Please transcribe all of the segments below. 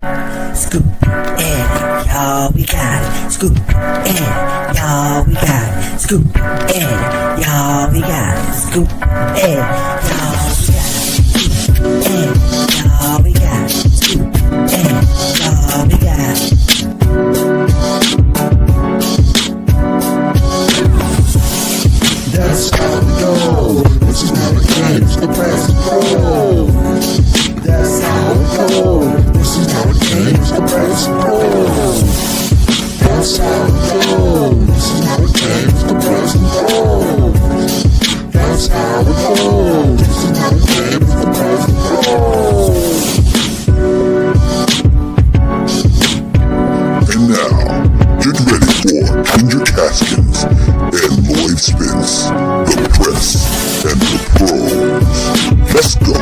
Scoop in, y'all, we got it. Scoop in, y'all, we got it. Scoop in, y'all, we got it. Scoop in, y'all, we got it. Scoop in, y'all, we got it. Scoop in, y'all, we got it. That's how we go. This is not a game, it's the pass and roll. That's how we go. This is not a game, it's the pass and roll. That's how we go. This is not a game, it's the pass and roll. That's how we go. This is not a game, it's the pass and roll. And now, get ready for Kendrick Haskins and Lloyd Spence, the press and the pros. Let's go.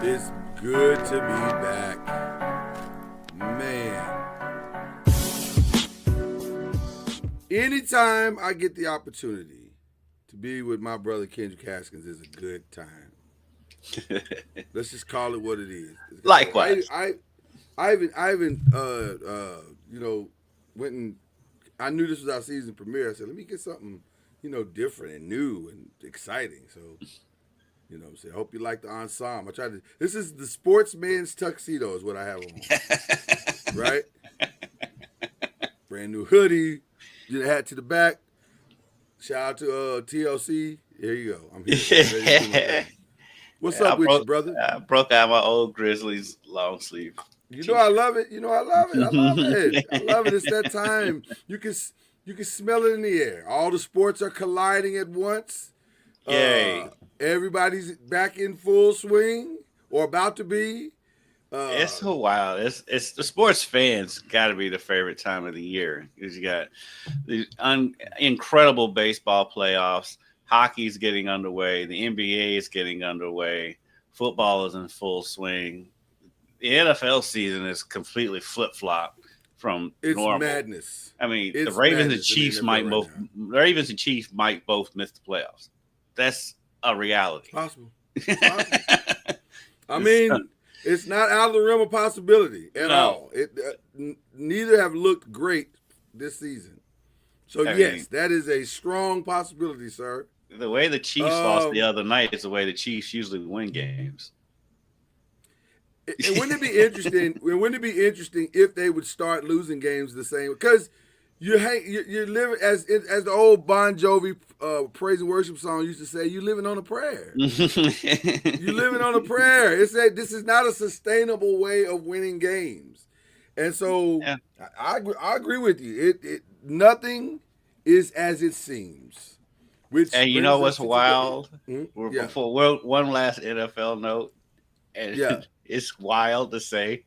It's good to be back. Man. Anytime I get the opportunity to be with my brother Kendrick Haskins is a good time. Let's just call it what it is. Likewise. I even went and I knew this was our season premiere. I said, let me get something, different and new and exciting. So, what I'm saying? I hope you like the ensemble. This is the sportsman's tuxedo is what I have on. Right? Brand new hoodie, get a hat to the back. Shout out to TLC. Here you go. I'm here. What's up with you, brother? I broke out my old Grizzlies long sleeve. I love it. I love it. I love it. I love it. It's that time. You can smell it in the air. All the sports are colliding at once. Yay. Everybody's back in full swing or about to be. It's so wild. It's the sports fans got to be the favorite time of the year because you got the incredible baseball playoffs. Hockey's getting underway. The NBA is getting underway. Football is in full swing. The NFL season is completely flip-flop from normal. It's madness. I mean, the Ravens and Chiefs might both miss the playoffs. That's a reality. Possible. I mean, it's not out of the realm of possibility at all. Neither have looked great this season. So, yes, that is a strong possibility, sir. The way the Chiefs lost the other night is the way the Chiefs usually win games. And wouldn't it be interesting? Wouldn't it be interesting if they would start losing games the same? Because you're living as the old Bon Jovi praise and worship song used to say. You're living on a prayer. You're living on a prayer. It's that this is not a sustainable way of winning games, and so I agree with you. Nothing is as it seems. And you know what's wild? Before one last NFL note, and it's wild to say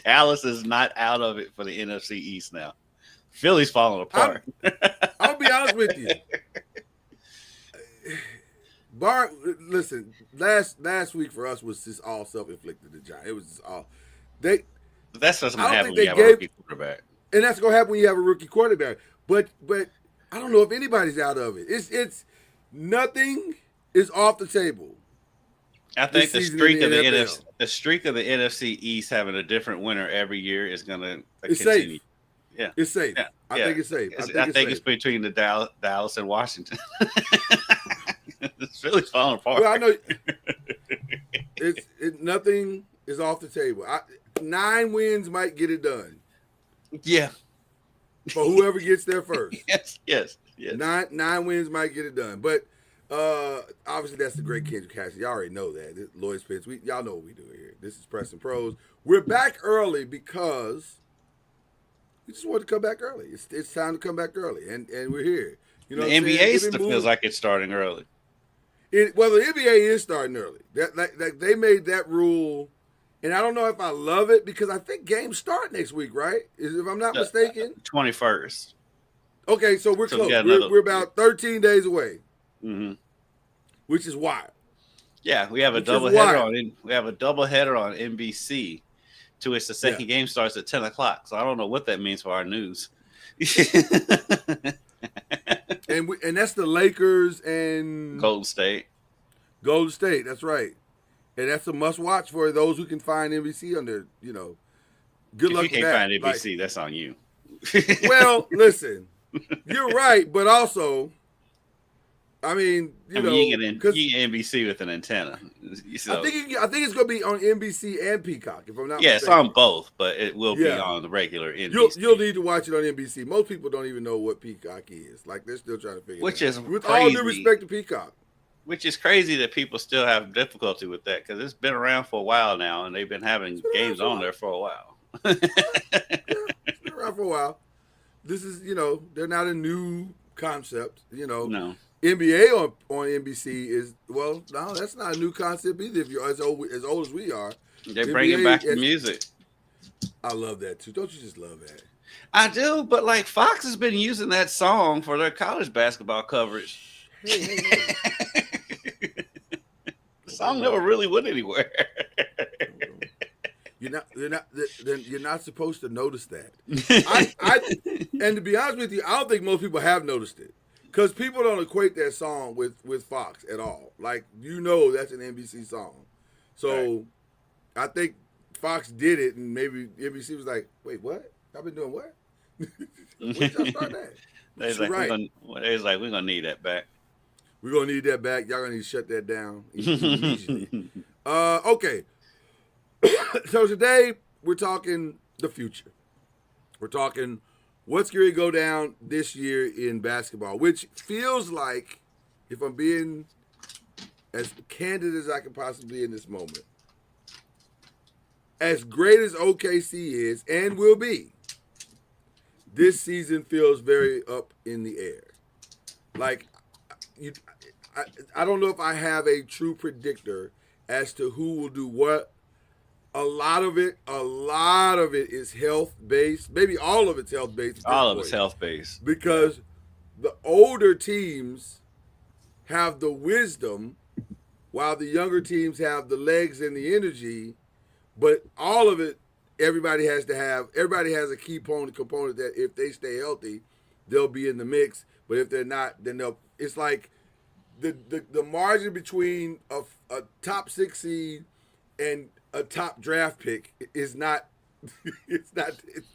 Dallas is not out of it for the NFC East now. Philly's falling apart. I'll be honest with you. Listen, last week for us was just all self-inflicted. The Giants. It was just all That's what's going to happen when you have a rookie quarterback. And that's going to happen when you have a rookie quarterback. But I don't know if anybody's out of it. It's nothing is off the table. I think the streak of the NFC East having a different winner every year is going to continue. Safe. Yeah, it's safe. Yeah. I think it's safe. I think it's between the Dallas and Washington. It's really falling apart. Well, I know nothing is off the table. 9 wins might get it done. Yeah. For whoever gets there first. Yes. 9 wins might get it done. But obviously that's the great Kendrick Haskins. Y'all already know that. Lloyd Spence. Y'all know what we do here. This is Press and Pros. We're back early because we just wanted to come back early. It's time to come back early, and we're here. The NBA still feels like it's starting early. The NBA is starting early. They made that rule, and I don't know if I love it because I think games start next week, right? If I'm not mistaken, 21st. Okay, so we're So we close. got We're, another- we're about 13 days away, Mhm. which is wild. Yeah, we have a Which is double header wild. on NBC, to which the second game starts at 10 o'clock. So I don't know what that means for our news. And that's the Lakers and Golden State. Golden State. That's right. And that's a must watch for those who can find NBC on their, good If luck you with can't that. find NBC, that's on you. Well, listen, you're right, but also, I mean, you can get NBC with an antenna. So, I think it's going to be on NBC and Peacock, if I'm not yeah, mistaken. it's on both, but it will be on the regular NBC. You'll need to watch it on NBC. Most people don't even know what Peacock is. Like, they're still trying to figure Which it out. is With crazy. all due respect to Peacock. Which is crazy that people still have difficulty with that, because it's been around for a while now, and they've been having games on there for a while. It's been around for a while. This is, they're not a new concept. No. NBA on NBC is, well, no, that's not a new concept either. If you're as old as we are, They're bringing back the NBA music. I love that too. Don't you just love that? I do, but like Fox has been using that song for their college basketball coverage. Hey. The song never really went anywhere. You're not supposed to notice that. And to be honest with you, I don't think most people have noticed it, because people don't equate that song with Fox at all. Like, that's an NBC song. So Right. I think Fox did it, and maybe NBC was like, "Wait, what? I've been doing what? When did y'all start that?" They's You're like, right. we're gonna need that back. We're gonna need that back. Y'all gonna need to shut that down immediately. Okay. So today we're talking the future. We're talking what's going to go down this year in basketball, which feels like, if I'm being as candid as I can possibly be in this moment, as great as OKC is and will be, this season feels very up in the air. Like, I don't know if I have a true predictor as to who will do what. A lot of it is health based. Maybe all of it's health based. All of it's health based. Because the older teams have the wisdom, while the younger teams have the legs and the energy. But all of it, everybody has a key component that if they stay healthy, they'll be in the mix. But if they're not, then it's like the margin between a top 6 seed and a top draft pick is not. It's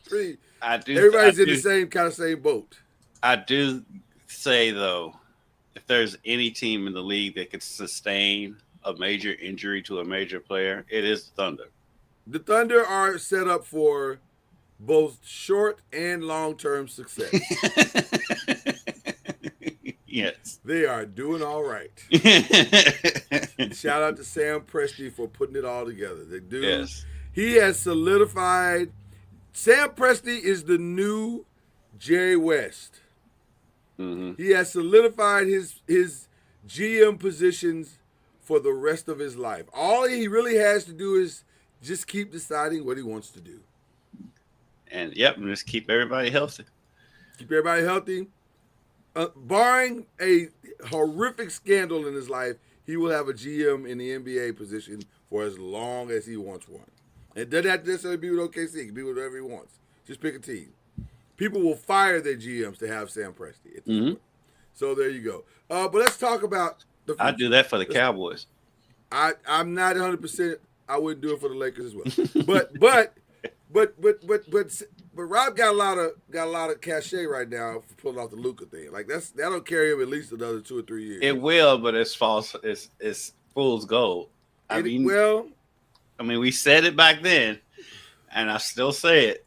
pretty. Everybody's in the same boat. I do say though, if there's any team in the league that could sustain a major injury to a major player, it is the Thunder. The Thunder are set up for both short and long-term success. Yes. They are doing all right. Shout out to Sam Presti for putting it all together. The dude, Yes. He has solidified. Sam Presti is the new Jerry West. Mm-hmm. He has solidified his GM positions for the rest of his life. All he really has to do is just keep deciding what he wants to do. And just keep everybody healthy. Keep everybody healthy. Barring a horrific scandal in his life, he will have a GM in the NBA position for as long as he wants one. It doesn't have to necessarily be with OKC. It can be with whatever he wants. Just pick a team. People will fire their GMs to have Sam Presti at this point. So there you go. But let's talk about the future. I'd do that for the Cowboys. I'm not 100%. I wouldn't do it for the Lakers as well. But Rob got a lot of cachet right now for pulling off the Luca thing. Like that'll carry him at least another 2 or 3 years. It will, but it's false. It's fool's gold. I mean, we said it back then, and I still say it.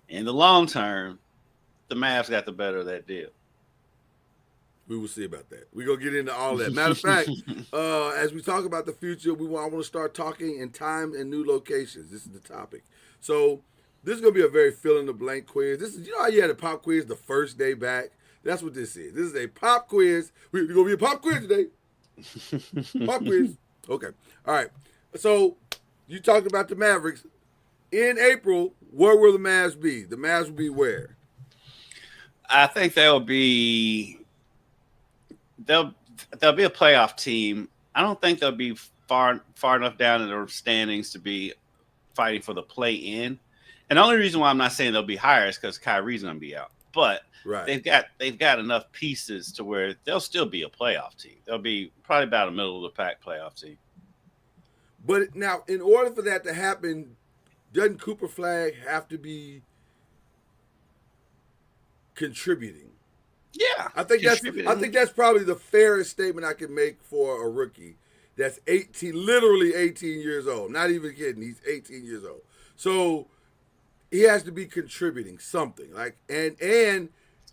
In the long term, the Mavs got the better of that deal. We will see about that. We're going to get into all that. Matter of fact, as we talk about the future, I want to start talking in time and new locations. This is the topic. So this is going to be a very fill-in-the-blank quiz. This is, how you had a pop quiz the first day back? That's what this is. This is a pop quiz. We're going to be a pop quiz today. Pop quiz. Okay. All right. So you talked about the Mavericks. In April, where will the Mavs be? The Mavs will be where? I think they'll be a playoff team. I don't think they'll be far enough down in the standings to be fighting for the play in. And the only reason why I'm not saying they'll be higher is because Kyrie's going to be out. But Right. they've got enough pieces to where they'll still be a playoff team. They'll be probably about a middle of the pack playoff team. But now, in order for that to happen, doesn't Cooper Flag have to be contributing? Yeah, I think that's probably the fairest statement I can make for a rookie that's literally 18 years old. Not even kidding. He's 18 years old. So he has to be contributing something. And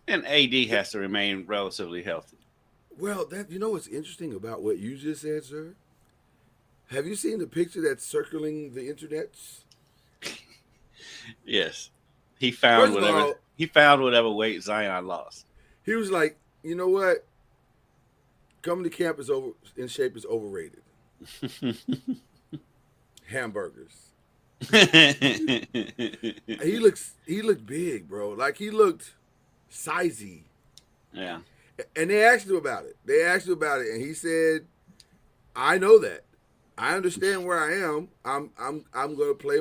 AD has to remain relatively healthy. Well, what's interesting about what you just said, sir? Have you seen the picture that's circling the internets? Yes. He found whatever weight Zion lost. He was like, you know what? Coming to camp in shape is overrated. Hamburgers. He looked big, bro. Like he looked sizey. Yeah. And they asked him about it. And he said, I know that. I understand where I am. I'm gonna play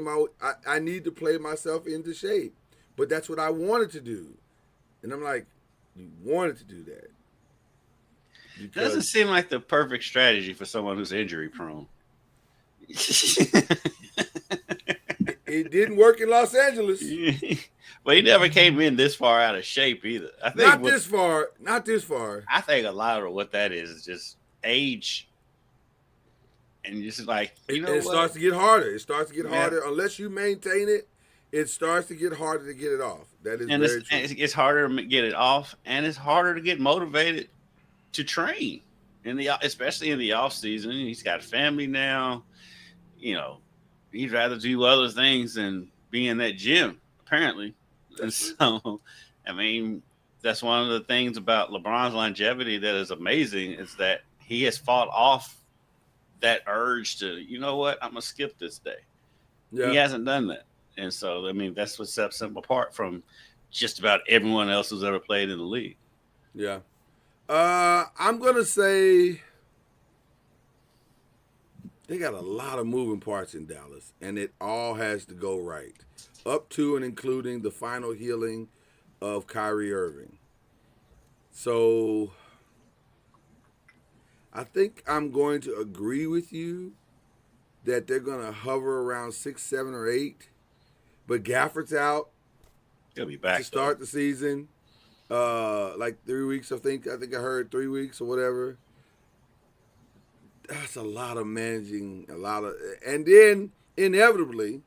I need to play myself into shape. But that's what I wanted to do. And I'm like, you wanted to do that. Doesn't seem like the perfect strategy for someone who's injury prone. It didn't work in Los Angeles. But he never came in this far out of shape either. Not this far. I think a lot of what that is just age. And just like, it starts to get harder. Unless you maintain it. It starts to get harder to get it off. That is very true. It's harder to get it off, and it's harder to get motivated to train especially in the off season. He's got a family now. He'd rather do other things than be in that gym, apparently. And so, I mean, that's one of the things about LeBron's longevity that is amazing is that he has fought off that urge to, you know what, I'm gonna skip this day. Yeah. He hasn't done that. And so, I mean, that's what sets him apart from just about everyone else who's ever played in the league. Yeah. I'm going to say they got a lot of moving parts in Dallas, and it all has to go right, up to and including the final healing of Kyrie Irving. So I think I'm going to agree with you that they're going to hover around 6, 7, or 8. But Gafford's out. He'll be back to start the season. Like 3 weeks, I think I heard 3 weeks or whatever. That's a lot of managing, and then inevitably,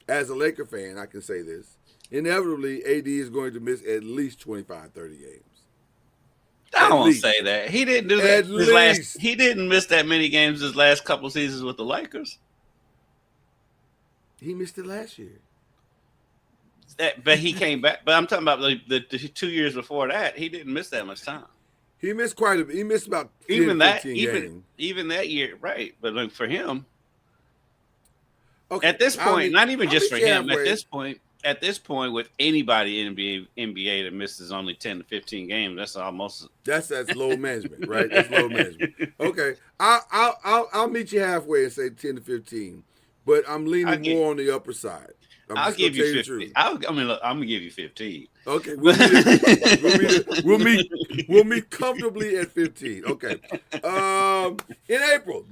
as a Laker fan, I can say this. Inevitably, AD is going to miss at least 25, 30 games. I won't say that. He didn't do that. He didn't miss that many games his last couple seasons with the Lakers. He missed it last year. But he came back. But I'm talking about the 2 years before that. He didn't miss that much time. He missed quite a bit. He missed about 10, 15 games. Even that year, right? But look, for him, okay, at this point, not even just for him. At this point, with anybody in NBA that misses only 10 to 15 games, that's low management, right? That's low management. Okay, I'll meet you halfway and say 10 to 15. But I'm leaning more on the upper side. I'll give you 15. I'm gonna give you 15. Okay, we'll meet comfortably at 15. Okay. In April,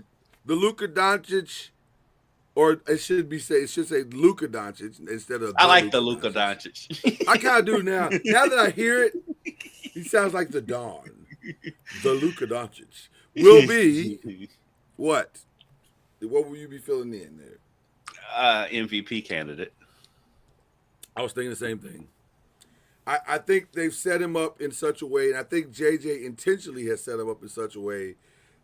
the Luca Doncic, or it should say Luca Doncic instead of. I like the Luca Doncic. I kind of do now. Now that I hear it, he sounds like the Don. The Luca Doncic will be what? What will you be filling in there? MVP candidate. I was thinking the same thing. I think they've set him up in such a way, and I think JJ intentionally has set him up in such a way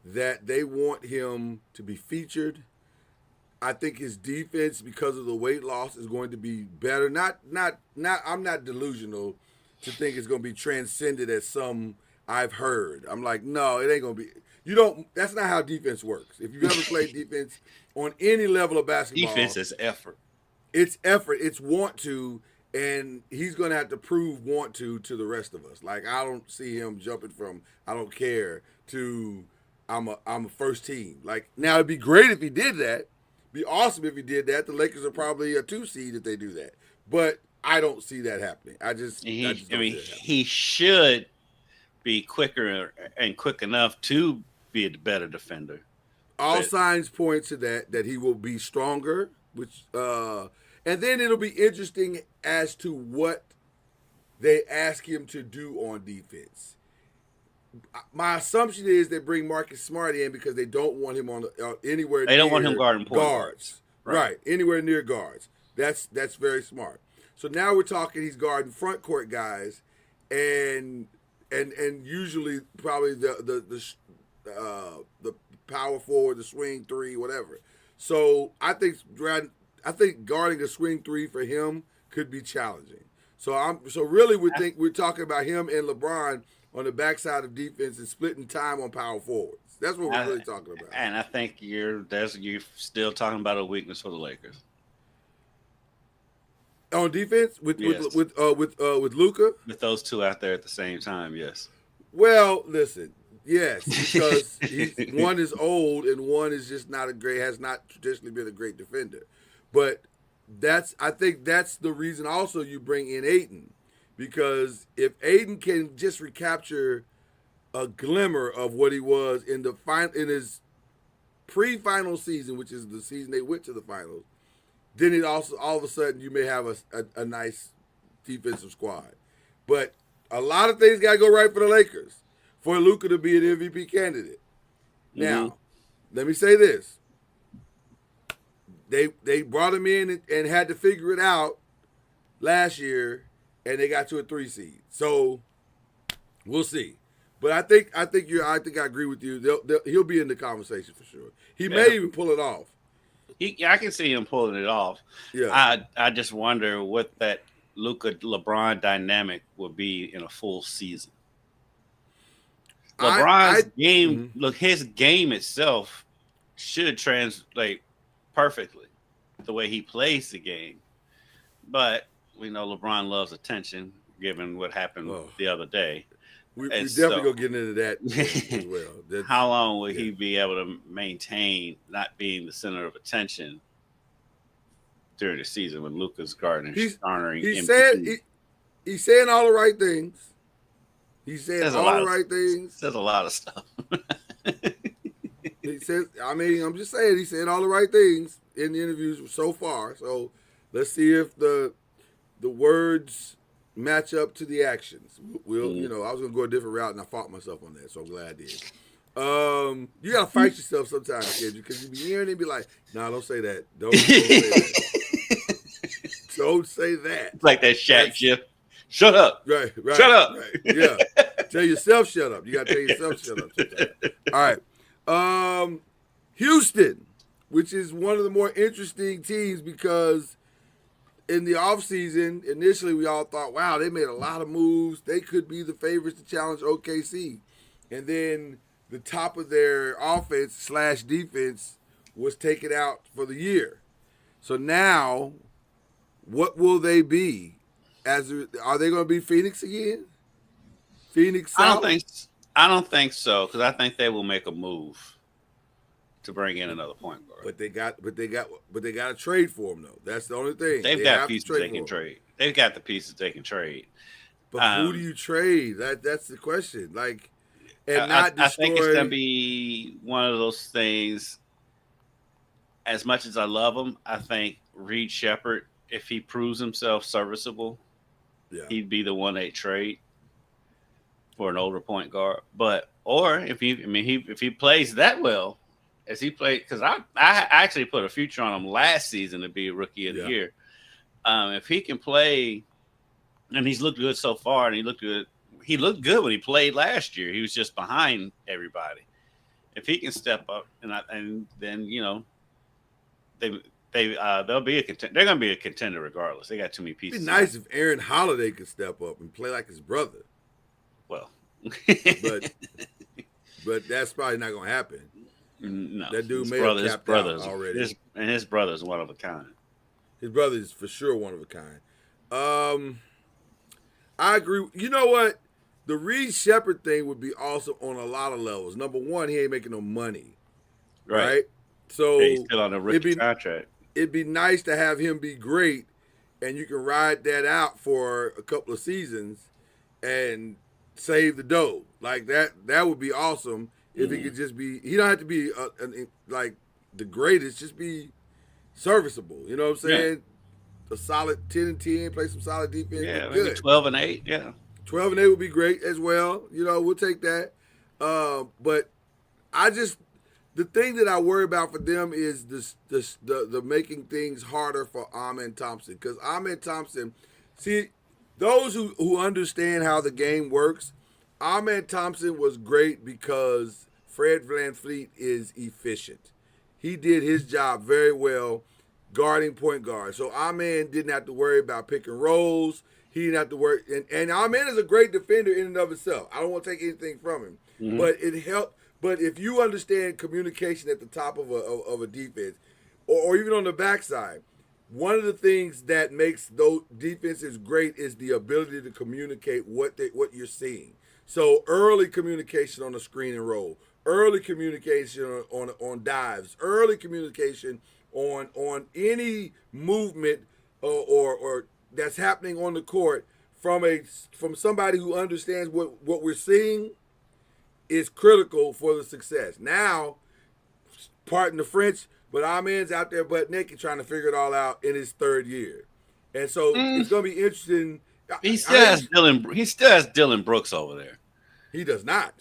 that they want him to be featured. I think his defense, because of the weight loss, is going to be better. I'm not delusional to think it's going to be transcended as some I've heard. I'm like, no, it ain't going to be. That's not how defense works. If you've ever played defense on any level of basketball. Defense is effort. It's effort. It's want to. and he's going to have to prove want to the rest of us. Like I don't see him jumping from I don't care to I'm a first team. Like now it'd be great if he did that. Be awesome if he did that. The Lakers are probably a 2 seed if they do that. But I don't see that happening. I just don't see that happening. He should be quicker and quick enough to be a better defender. All signs point to that he will be stronger, which and then it'll be interesting as to what they ask him to do on defense. My assumption is they bring Marcus Smart in because they don't want him on anywhere. They don't want him guarding guards. Right, anywhere near guards. That's very smart. So now we're talking he's guarding front court guys, and usually probably the power forward, the swing 3, whatever. So I think guarding a swing 3 for him could be challenging. So really we're talking about him and LeBron on the backside of defense and splitting time on power forwards. That's what we're really talking about. And I think you're still talking about a weakness for the Lakers. On defense with Luca? With those two out there at the same time, yes. Well, listen, yes, because one is old and one is just has not traditionally been a great defender. But I think that's the reason also you bring in Ayton. Because if Ayton can just recapture a glimmer of what he was in his pre-final season, which is the season they went to the finals, then it also all of a sudden you may have a nice defensive squad. But a lot of things got to go right for the Lakers for Luca to be an MVP candidate. Mm-hmm. Now, let me say this: they brought him in and had to figure it out last year. And they got to a 3 seed, so we'll see. But I think I agree with you. He'll be in the conversation for sure. He may even pull it off. I can see him pulling it off. Yeah. I just wonder what that Luca LeBron dynamic will be in a full season. LeBron's game, look, his game itself should translate perfectly the way he plays the game, but we know LeBron loves attention, given what happened the other day. We definitely gonna get into that as well. How long will he be able to maintain not being the center of attention during the season when Luca's garnering MVP? He's saying all the right things. He's saying all the right things. Says a lot of stuff. He says, I'm just saying he's saying all the right things in the interviews so far. So let's see if the words match up to the actions. We'll, I was gonna go a different route and I fought myself on that, so I'm glad I did. You gotta fight yourself sometimes, kid, because you be hearing it and be like, "Nah, don't say that. Don't say that. Don't say that." It's like that Shaq GIF. Shut up. Right. Shut up. Right. Yeah. Tell yourself shut up. You gotta tell yourself shut up sometimes. All right. Houston, which is one of the more interesting teams because in the offseason, initially we all thought, wow, they made a lot of moves. They could be the favorites to challenge OKC. And then the top of their offense / defense was taken out for the year. So now, what will they be? Are they going to be Phoenix again? Phoenix? I don't think so, because I think they will make a move to bring in another point guard. But they got to trade for him though. That's the only thing. They've got pieces they can trade. They've got the pieces they can trade. But who do you trade? That's the question. Like, and I think it's gonna be one of those things. As much as I love him, I think Reed Shepherd, if he proves himself serviceable, he'd be the one they trade for an older point guard. Or if he plays that well. As he played, because I actually put a future on him last season to be a rookie of the year. If he can play, and he's looked good so far, and he looked good when he played last year. He was just behind everybody. If he can step up, and then they'll be a contender. They're going to be a contender regardless. They got too many pieces. It'd be nice if Aaron Holiday could step up and play like his brother. Well, but that's probably not going to happen. No, that dude may have capped out already. His brother's one of a kind. His brother is for sure one of a kind. I agree. You know what? The Reed Shepard thing would be awesome on a lot of levels. Number one, he ain't making no money, right? So Yeah, he's still on a it'd rookie be contract. it'd be nice to have him be great, and you can ride that out for a couple of seasons and save the dough. Like that would be awesome if he could just be. He don't have to be like the greatest. Just be serviceable. You know what I'm saying? A solid 10-10, play some solid defense. Yeah, Be maybe good. 12-8. Yeah. 12-8 would be great as well. You know, we'll take that. But the thing that I worry about for them is the making things harder for Amen Thompson, because Amen Thompson, see, those who understand how the game works, Amen Thompson was great because Fred VanVleet is efficient. He did his job very well guarding point guard. So Amen didn't have to worry about pick and rolls. He didn't have to worry. And Amen is a great defender in and of itself. I don't want to take anything from him. Mm-hmm. But it helped. But if you understand communication at the top of a defense, or even on the backside, one of the things that makes those defenses great is the ability to communicate what you're seeing. So early communication on the screen and roll, early communication on dives, early communication on any movement or that's happening on the court from somebody who understands what we're seeing is critical for the success. Now, pardon the French, but Amen's out there butt naked trying to figure it all out in his third year. And so it's going to be interesting. He still has Dylan Brooks over there. He does not.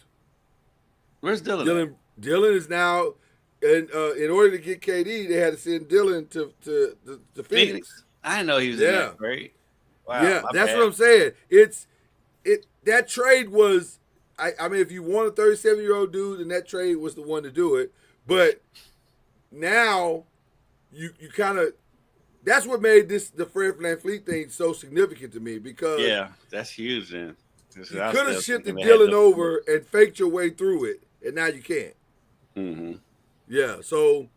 Where's Dylan? Dylan is now, in order to get KD, they had to send Dylan to Phoenix. I didn't know he was in that trade. Wow, yeah, that's what I'm saying. That trade was, I mean, if you want a 37-year-old dude, then that trade was the one to do it. But now you kind of, that's what made the Fred VanVleet thing so significant to me, because that's huge. Then you could have shifted Dylan over and faked your way through it, and now you can't. Mm-hmm. Yeah, so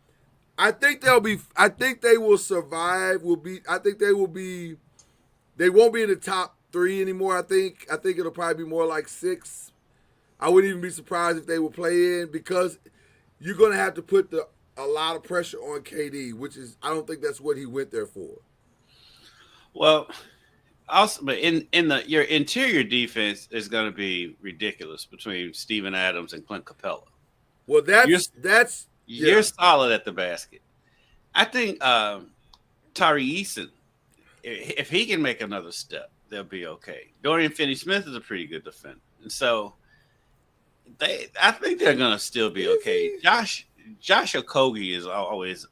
I think they will survive. They won't be in the top 3 anymore. I think it'll probably be more like 6. I wouldn't even be surprised if they will play in, because you're going to have to put a lot of pressure on KD, which is, I don't think that's what he went there for. Well, also, but your interior defense is going to be ridiculous between Steven Adams and Clint Capella. Well, you're solid at the basket. I think Tari Eason, if he can make another step, they'll be okay. Dorian Finney-Smith is a pretty good defender, and so I think they're going to still be okay. Josh Okogie is always,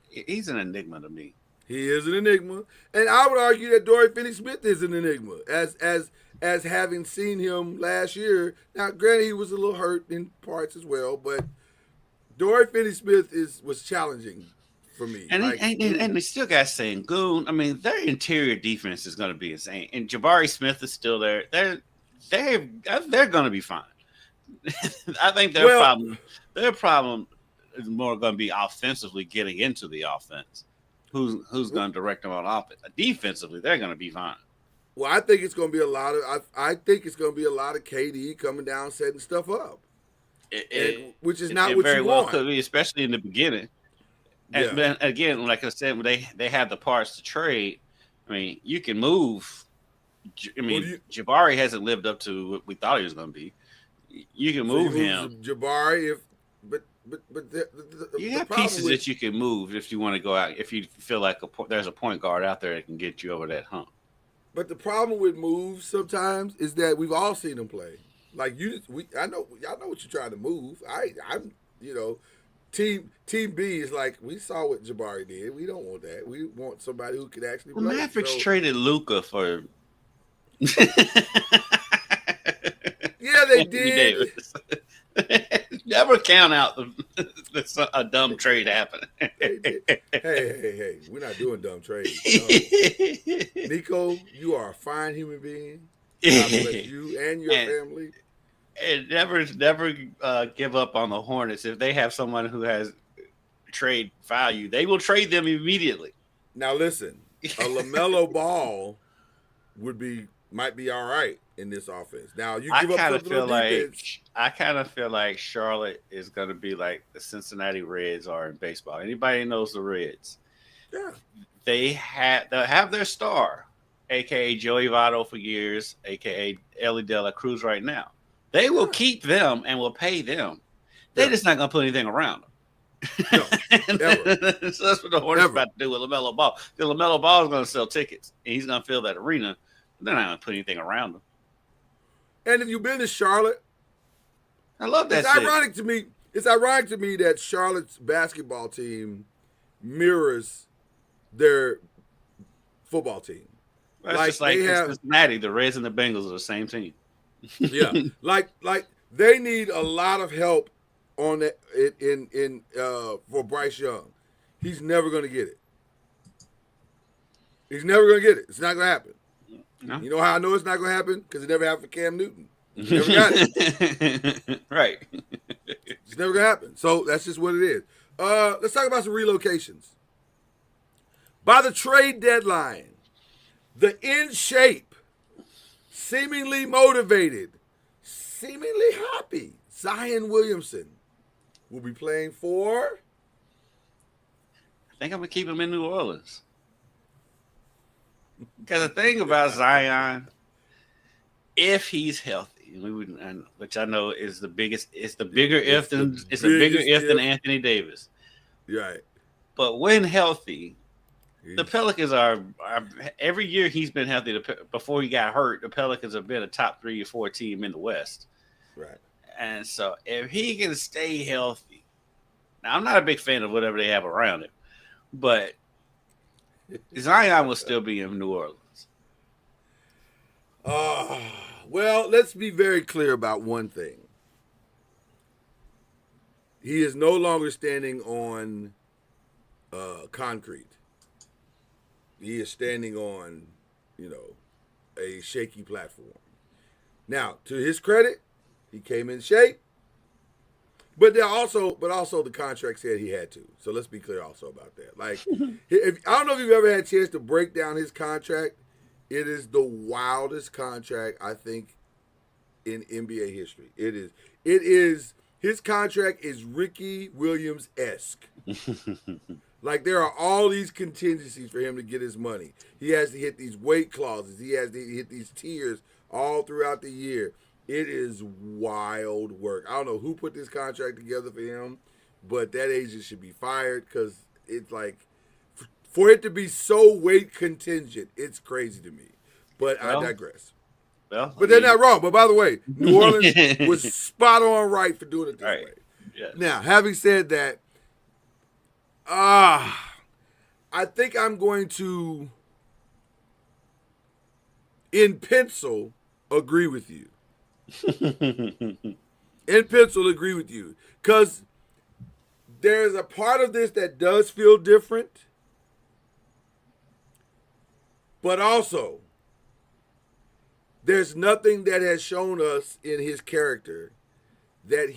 he's an enigma to me. He is an enigma, and I would argue that Dorian Finney-Smith is an enigma, as having seen him last year. Now, granted, he was a little hurt in parts as well, but Dorian Finney-Smith was challenging for me. And they still got Sengun. I mean, their interior defense is going to be insane. And Jabari Smith is still there. They're going to be fine. I think their problem is more going to be offensively getting into the offense. Who's going to direct them on offense? Defensively, they're going to be fine. Well, I think it's going to be a lot of KD coming down, setting stuff up, which is not what you want. Could be, especially in the beginning. And then again, like I said, when they have the parts to trade, I mean, you can move. I mean, Jabari hasn't lived up to what we thought he was going to be. You can move him. Jabari, but you have pieces that you can move if you want to go out. If you feel like there's a point guard out there that can get you over that hump. But the problem with moves sometimes is that we've all seen them play. Like I know y'all know what you're trying to move. I'm Team B is like, we saw what Jabari did. We don't want that. We want somebody who could actually play. Mavericks traded Luca for. Yeah, they did. Never count out a dumb trade happening. Hey, we're not doing dumb trades. No. Nico, you are a fine human being. God bless you and your family. And never give up on the Hornets. If they have someone who has trade value, they will trade them immediately. Now listen, a LaMelo Ball might be all right in this offense. Now you I give up kind of something feel on defense. like Charlotte is going to be like the Cincinnati Reds are in baseball. Anybody knows the Reds? Yeah. They'll have their star, aka Joey Votto for years, aka Ellie De La Cruz right now. They will keep them and will pay them. They're just not going to put anything around them. No, ever. So that's what the Hornets about to do with LaMelo Ball. Because LaMelo Ball is going to sell tickets, and he's going to fill that arena. They're not going to put anything around him. And if you've been to Charlotte, I love that. It's ironic to me. It's ironic to me that Charlotte's basketball team mirrors their football team. Well, it's just like Cincinnati, the Reds and the Bengals are the same team. Yeah, like they need a lot of help on that for Bryce Young. He's never going to get it. He's never going to get it. It's not going to happen. No. You know how I know it's not going to happen? Because it never happened for Cam Newton. He never got it. Right. It's never going to happen. So that's just what it is. Let's talk about some relocations. By the trade deadline, the in shape, seemingly motivated, seemingly happy Zion Williamson will be playing for. I think I'm going to keep him in New Orleans. Because the thing about Zion, if he's healthy, which I know is the biggest, it's a bigger if than Anthony Davis. Right. But when healthy, the Pelicans are every year he's been healthy. Before he got hurt, the Pelicans have been a top 3 or 4 team in the West. Right. And so if he can stay healthy, now I'm not a big fan of whatever they have around him, but Zion will still be in New Orleans. Well, let's be very clear about one thing. He is no longer standing on concrete. He is standing on, a shaky platform. Now, to his credit, he came in shape. But also the contract said he had to. So let's be clear also about that. Like, I don't know if you've ever had a chance to break down his contract. It is the wildest contract, I think, in NBA history. It is. His contract is Ricky Williams-esque. Like, there are all these contingencies for him to get his money. He has to hit these weight clauses. He has to hit these tiers all throughout the year. It is wild work. I don't know who put this contract together for him, but that agent should be fired because it's like, for it to be so weight contingent, it's crazy to me. But I digress. Well, but they're not wrong. But by the way, New Orleans was spot on right for doing it this way. Yes. Now, having said that, I think I'm going to, in pencil, agree with you. In pencil, agree with you. Because there's a part of this that does feel different. But also, there's nothing that has shown us in his character that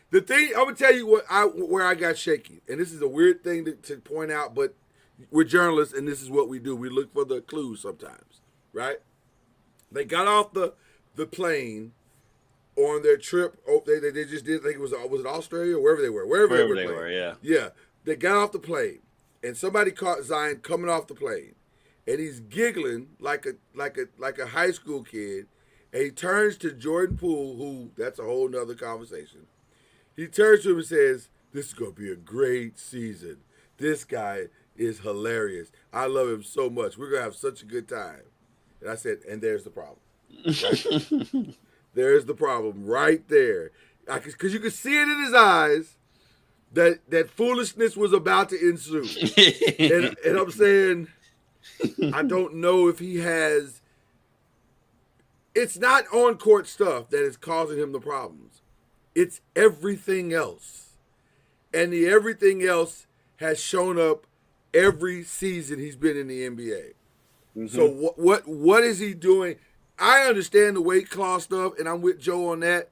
the thing, I'm going to tell you where I got shaky. And this is a weird thing to point out, but we're journalists and this is what we do. We look for the clues sometimes, right? They got off the plane on their trip. Oh, they just did, I think was it Australia or wherever they were? Wherever they were, yeah. Yeah. They got off the plane and somebody caught Zion coming off the plane. And he's giggling like a high school kid. And he turns to Jordan Poole, who, that's a whole nother conversation. He turns to him and says, "This is going to be a great season. This guy is hilarious. I love him so much. We're going to have such a good time." And I said, and there's the problem. Right? There's the problem right there. Because you could see it in his eyes that foolishness was about to ensue. and I'm saying, I don't know if he has. It's not on-court stuff that is causing him the problems. It's everything else. And the everything else has shown up every season he's been in the NBA. Mm-hmm. So what is he doing? I understand the weight class stuff, and I'm with Joe on that.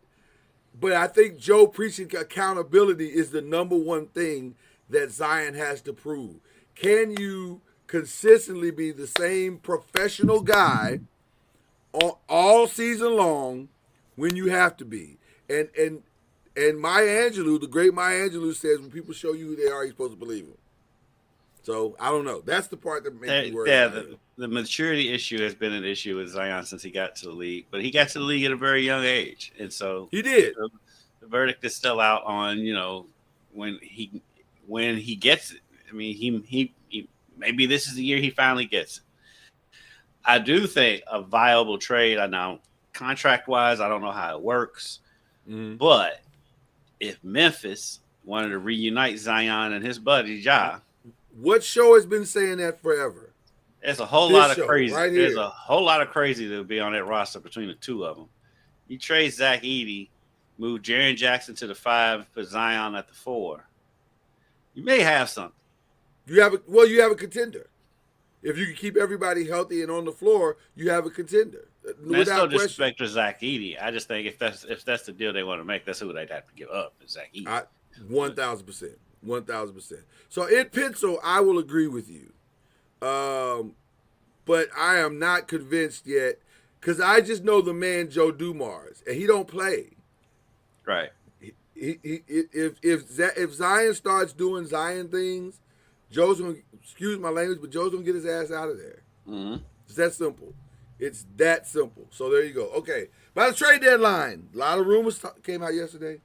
But I think Joe preaching accountability is the number one thing that Zion has to prove. Can you consistently be the same professional guy all season long when you have to be. And Maya Angelou, the great Maya Angelou, says when people show you who they are, you're supposed to believe them. So I don't know. That's the part that makes me worry. Yeah, the maturity issue has been an issue with Zion since he got to the league, but he got to the league at a very young age, and so he did. The verdict is still out on when he gets it. I mean, he maybe this is the year he finally gets it. I do think a viable trade. I know contract wise, I don't know how it works, but if Memphis wanted to reunite Zion and his buddy Ja. What show has been saying that forever? There's a whole lot of crazy. Right There's a whole lot of crazy to be on that roster between the two of them. You trade Zach Edey, move Jaren Jackson to the 5, put Zion at the 4. You may have something. You have a contender. If you can keep everybody healthy and on the floor, you have a contender. There's no disrespect to Zach Edey. I just think if that's the deal they want to make, that's who they'd have to give up. Is Zach Edey. 1,000%. 1,000%. So in pencil, I will agree with you. But I am not convinced yet because I just know the man Joe Dumars, and he don't play. Right. If Zion starts doing Zion things, Joe's gonna, excuse my language, but Joe's gonna get his ass out of there. Mm-hmm. It's that simple. It's that simple. So there you go. Okay. By the trade deadline, a lot of rumors came out yesterday.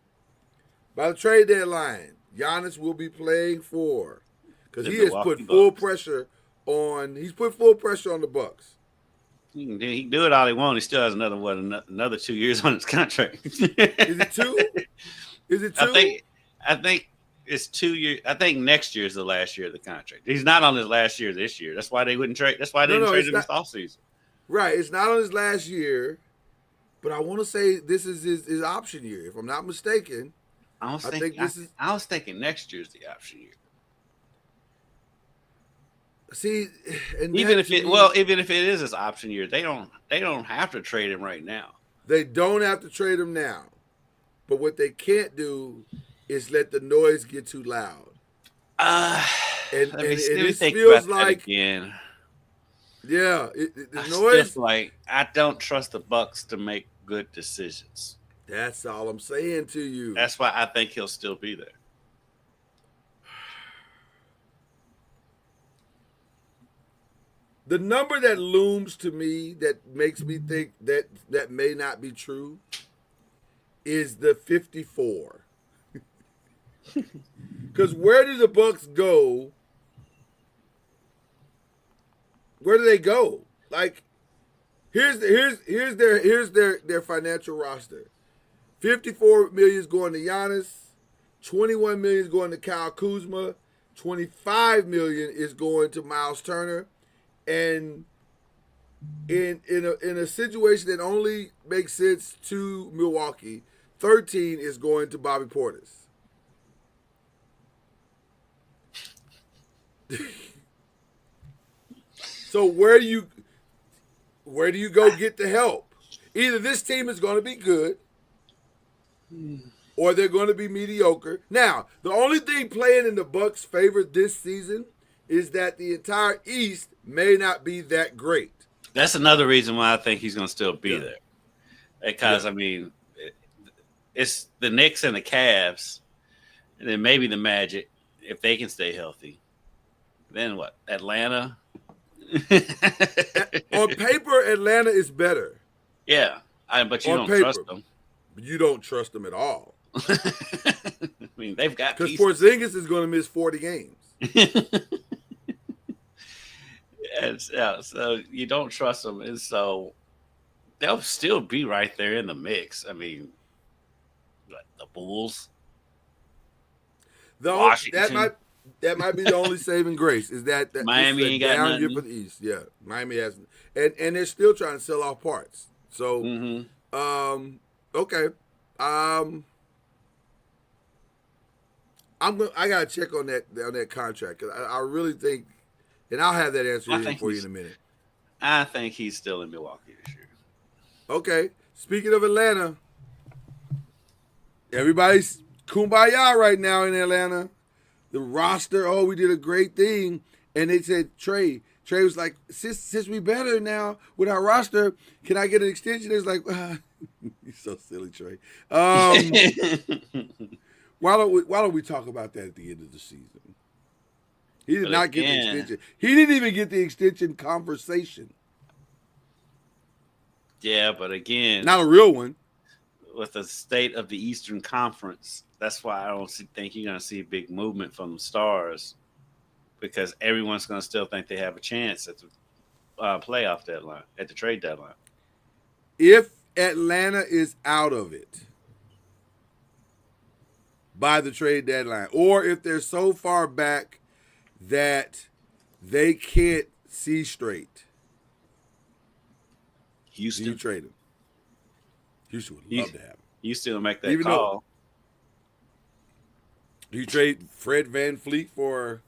By the trade deadline, Giannis will be playing for, because he has put full pressure on. He's put full pressure on the Bucks. He can do it all he wants. He still has another 2 years on his contract. Is it 2? Is it 2? I think it's 2 years. I think next year is the last year of the contract. He's not on his last year this year. That's why they wouldn't trade. That's why they didn't trade him this offseason. Right. It's not on his last year, but I want to say this is his option year, if I'm not mistaken. I was thinking next year's the option year. See, and even if it is his option year, they don't have to trade him right now. They don't have to trade him now, but what they can't do is let the noise get too loud. And it feels like again. Yeah, the noise. Like I don't trust the Bucks to make good decisions. That's all I'm saying to you. That's why I think he'll still be there. The number that looms to me that makes me think that may not be true is the 54. Because where do the Bucks go? Where do they go? Like, here's their financial roster. 54 million is going to Giannis, 21 million is going to Kyle Kuzma, 25 million is going to Miles Turner, and in a situation that only makes sense to Milwaukee, 13 is going to Bobby Portis. So where do you go get the help? Either this team is going to be good, or they're going to be mediocre. Now, the only thing playing in the Bucks' favor this season is that the entire East may not be that great. That's another reason why I think he's going to still be there. Because, I mean, it's the Knicks and the Cavs, and then maybe the Magic, if they can stay healthy. Then what? Atlanta? On paper, Atlanta is better. Yeah, but you don't trust them. You don't trust them at all. I mean, they've got because Porzingis is going to miss 40 games. So you don't trust them, and so they'll still be right there in the mix. I mean, the Bulls, Washington. That might be the only saving grace is that Miami ain't got nothing. Year for the East. Yeah, Miami hasn't, and they're still trying to sell off parts. So, okay, I gotta check on that contract because I really think, and I'll have that answer for you in a minute. I think he's still in Milwaukee this year. Okay. Speaking of Atlanta, everybody's kumbaya right now in Atlanta. The roster, we did a great thing. And they said, Trey Trey was like, since we better now with our roster, can I get an extension? It's like, you're so silly, Trey. Why don't we talk about that at the end of the season? He did not get the extension. He didn't even get the extension conversation. Yeah, but again, not a real one. With the state of the Eastern Conference, that's why I don't think you're going to see a big movement from the Stars, because everyone's going to still think they have a chance at the playoff deadline, at the trade deadline. If Atlanta is out of it by the trade deadline, or if they're so far back that they can't see straight, Houston, do you trade him? Houston would love to have him. Houston will make that call. Do you trade Fred VanVleet for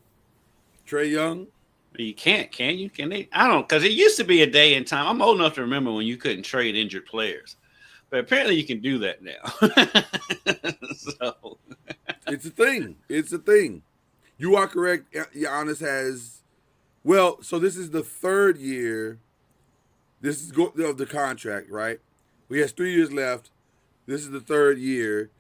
Trae Young? You can't, can you? Can they? I don't, because it used to be a day and time. I'm old enough to remember when you couldn't trade injured players, but apparently you can do that now. So it's a thing. It's a thing. You are correct. Giannis has, well, so this is the third year. This is of the contract, right? He has 3 years left. This is the third year.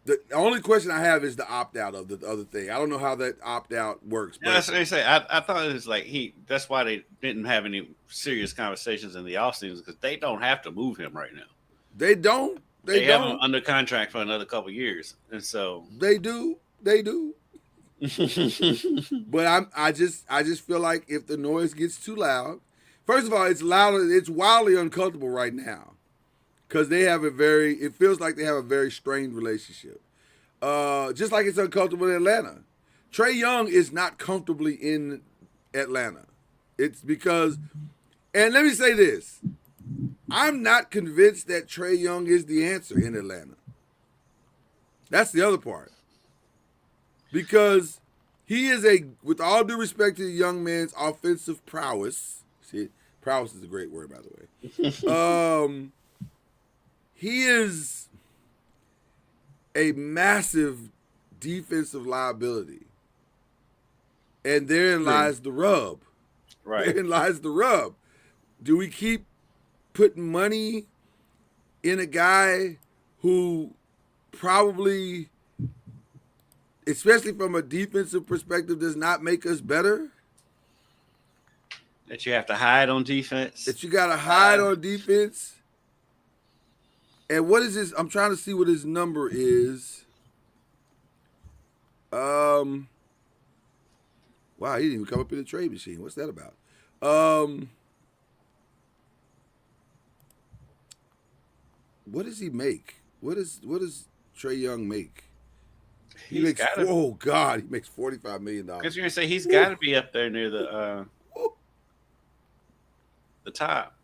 The only question I have is the opt-out of the other thing. I don't know how that opt-out works. But that's what they say. I thought it was like that's why they didn't have any serious conversations in the offseason, because they don't have to move him right now. They don't. They have him under contract for another couple years. And so They do. But I just feel like if the noise gets too loud, first of all, it's wildly uncomfortable right now. Because it feels like they have a very strained relationship. Just like it's uncomfortable in Atlanta. Trae Young is not comfortably in Atlanta. It's because, and let me say this, I'm not convinced that Trae Young is the answer in Atlanta. That's the other part. Because he is with all due respect to the young man's offensive prowess, see, prowess is a great word, by the way. He is a massive defensive liability. And therein lies the rub. Right. Therein lies the rub. Do we keep putting money in a guy who probably, especially from a defensive perspective, does not make us better? That you have to hide on defense? That you got to hide on defense? And what is his? I'm trying to see what his number is. Wow, he didn't even come up in the trade machine. What's that about? What does he make? What does Trae Young make? He makes oh God, he makes $45 million. Because you're gonna say he's got to be up there near the top.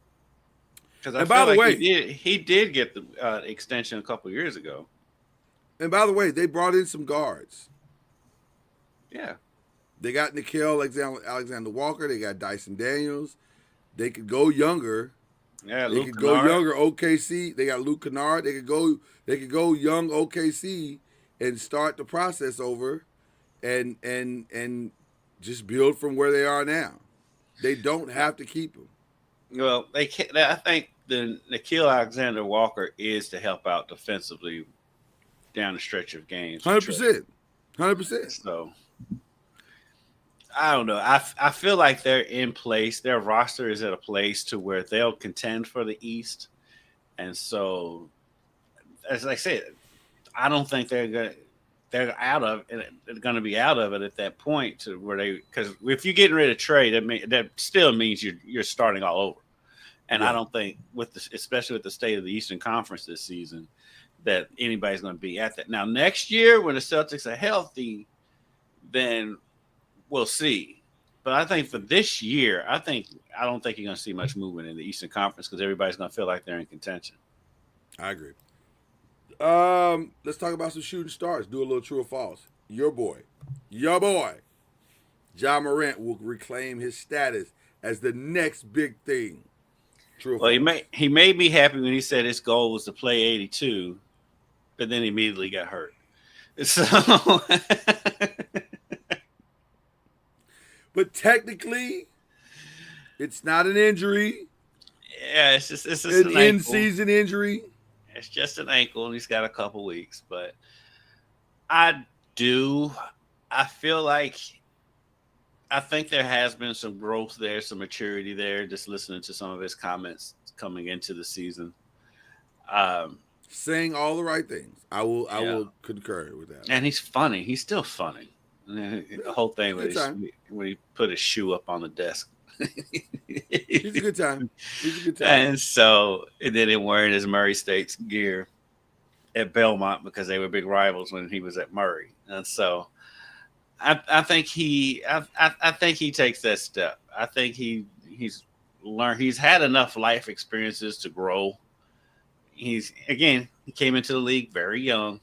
Because I feel like he did get the extension a couple years ago. And by the way, they brought in some guards. Yeah. They got Nickeil Alexander Walker. They got Dyson Daniels. They could go younger. Yeah, they could go younger. OKC. They got Luke Kennard. They could go young OKC and start the process over, and just build from where they are now. They don't have to keep him. Well, they can't. I think the Nickeil Alexander Walker is to help out defensively down the stretch of games. 100%. So I don't know. I feel like they're in place. Their roster is at a place to where they'll contend for the East, and so as I said, I don't think they're out of it. They're going to be out of it at that point to where because if you're getting rid of Trae, that still means you're starting all over. And I don't think especially with the state of the Eastern Conference this season, that anybody's going to be at that. Now next year when the Celtics are healthy, then we'll see. But I think for this year, I don't think you're going to see much movement in the Eastern Conference because everybody's going to feel like they're in contention. I agree. Let's talk about some shooting stars. Do a little true or false. Your boy, Ja Morant will reclaim his status as the next big thing. True or false? He made me happy when he said his goal was to play 82, but then he immediately got hurt. So, but technically, It's not an injury. Yeah, it's just An an ankle. in-season injury. It's just an ankle, and he's got a couple weeks. But I do. I feel like I think there has been some growth there, some maturity there. Just listening to some of his comments coming into the season. Um, Saying all the right things. I will Yeah. concur with that. and he's funny. He's still funny. The whole thing Good time. when he put his shoe up on the desk. He's a good time. He's a good time. And so, and then him wearing his Murray State's gear at Belmont because they were big rivals when he was at Murray. And so, I think I think he takes that step. I think he's learned. He's had enough life experiences to grow. He came into the league very young,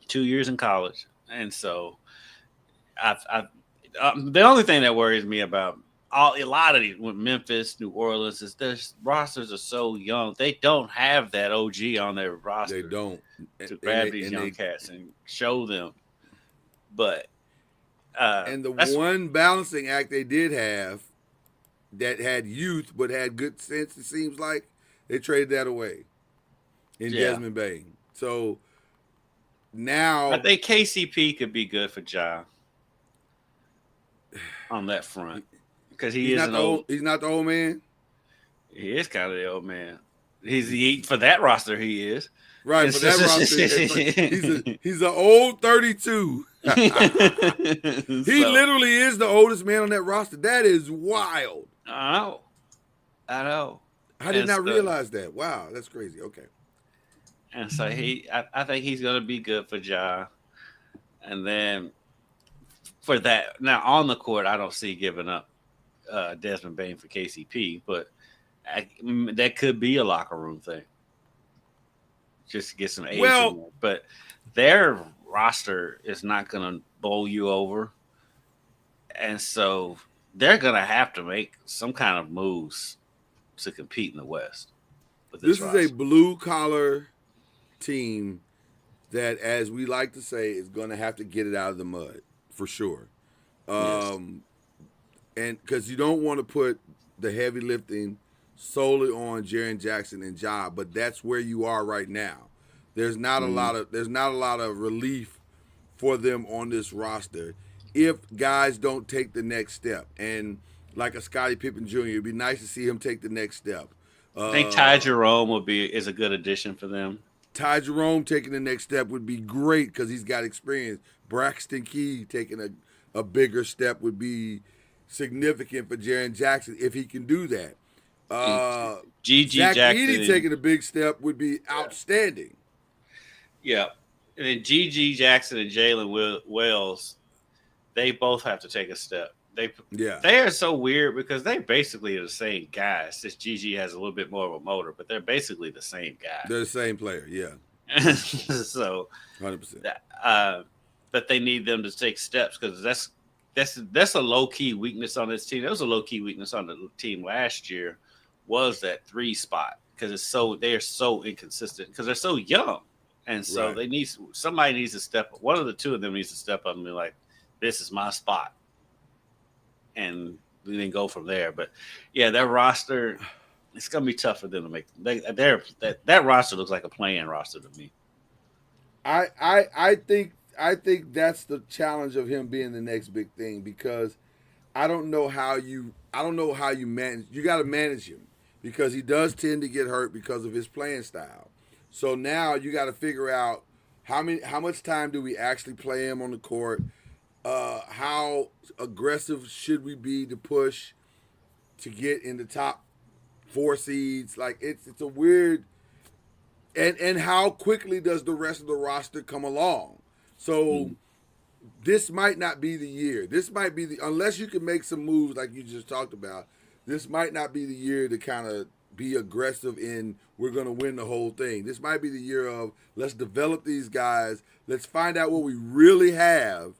2 years in college, and so the only thing that worries me about a lot of these with Memphis, New Orleans is their rosters are so young. They don't have that OG on their roster. They don't to grab these young cats and show them. But and the one balancing act they did have that had youth but had good sense, it seems like they traded that away in Desmond Bain. So now I think KCP could be good for Ja on that front because he's not the old man. He is kind of the old man. He's for that roster. He is right for that roster. He's an old 32. He literally is the oldest man on that roster. That is wild. I know. I did not realize that. Wow, that's crazy. Okay. And so I think he's going to be good for Ja. And then for that, now on the court, I don't see giving up Desmond Bain for KCP, but that could be a locker room thing. Just to get some age in there. But their roster is not going to bowl you over. And so they're going to have to make some kind of moves to compete in the West. This is a blue-collar team that, as we like to say, is going to have to get it out of the mud for sure. And because you don't want to put the heavy lifting solely on Jaren Jackson and Ja, but that's where you are right now. There's not a lot of relief for them on this roster if guys don't take the next step. And like a Scottie Pippen Jr., it'd be nice to see him take the next step. I think Ty Jerome is a good addition for them. Ty Jerome taking the next step would be great because he's got experience. Braxton Key taking a bigger step would be significant for Jaren Jackson if he can do that. Zach Edey taking a big step would be outstanding. Yeah. And then G.G. Jackson and Jalen Wells, they both have to take a step. They are so weird because they basically are the same guys. Just G.G. has a little bit more of a motor, but they're basically the same guy. They're the same player, yeah. So 100%. But they need them to take steps because that's a low-key weakness on this team. That was a low-key weakness on the team last year was that 3 spot because they are so inconsistent because they're so young. And so somebody needs to step up. One of the two of them needs to step up and be like, this is my spot. And then go from there. But yeah, their roster, it's gonna be tough for them to make. That roster looks like a playing roster to me. I think that's the challenge of him being the next big thing because I don't know how you manage. You got to manage him because he does tend to get hurt because of his playing style. So now you got to figure out how much time do we actually play him on the court. How aggressive should we be to push to get in the top 4 seeds? Like it's a weird, and how quickly does the rest of the roster come along? So this might not be the year. This might be unless you can make some moves like you just talked about. This might not be the year to kind of be aggressive in we're going to win the whole thing. This might be the year of let's develop these guys. Let's find out what we really have.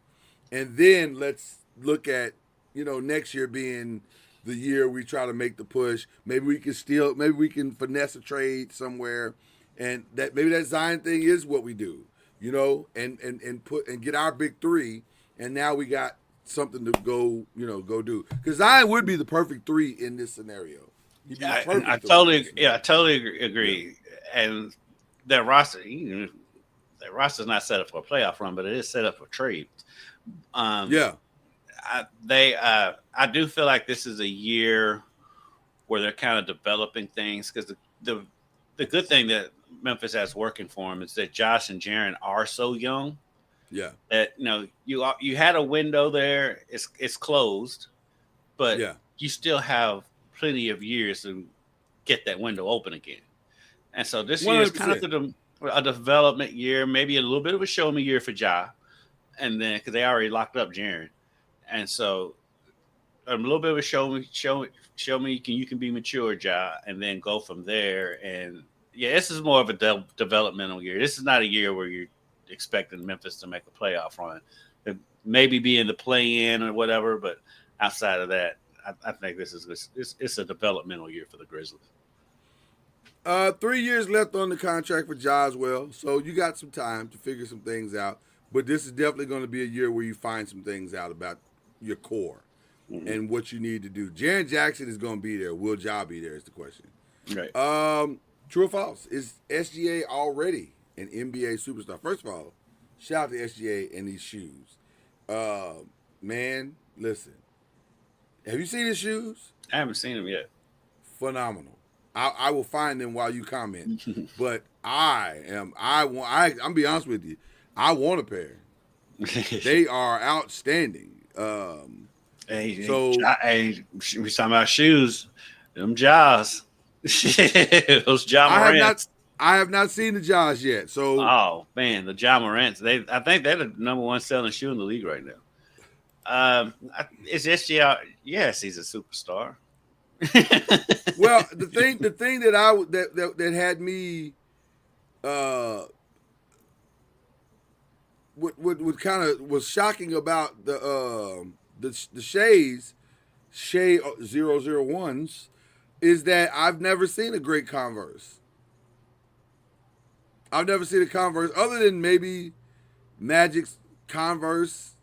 And then let's look at, next year being the year we try to make the push. Maybe we can finesse a trade somewhere. And maybe that Zion thing is what we do, and get our big 3. And now we got something to go do. Because Zion would be the perfect 3 in this scenario. He'd be the perfect I 3 totally, in this scenario. I totally agree. And that roster, that roster's not set up for a playoff run, but it is set up for trades. Yeah. I do feel like this is a year where they're kind of developing things because the good thing that Memphis has working for them is that Josh and Jaren are so young. Yeah. That you had a window there. It's closed, but Yeah. you still have plenty of years to get that window open again. And so this year is kind of 100%. a development year, maybe a little bit of a show me year for Ja, and then because they already locked up Jaren, and so a little bit of a show me you can be mature, Ja, and then go from there. And yeah, this is more of a developmental year. This is not a year where you're expecting Memphis to make a playoff run, maybe be in the play-in or whatever. But outside of that, I think this is it's a developmental year for the Grizzlies. 3 years left on the contract for Ja as well, so you got some time to figure some things out. But this is definitely going to be a year where you find some things out about your core and what you need to do. Jaren Jackson is going to be there. Will Ja be there is the question. Right. True or false? Is SGA already an NBA superstar? First of all, shout out to SGA and these shoes. Man, listen. Have you seen his shoes? I haven't seen them yet. Phenomenal. I will find them while you comment. But I'm be honest with you. I want a pair. They are outstanding. Hey, we talking about shoes. Them Jaws. Those Ja Morants. I have not seen the Jaws yet. So man, the Ja Morants. I think they're the number 1 selling shoe in the league right now. Is SGA? Yes, he's a superstar. Well, the thing that had me what kind of was shocking about the Shea 001s is that I've never seen a great Converse. I've never seen a Converse other than maybe Magic's Converse,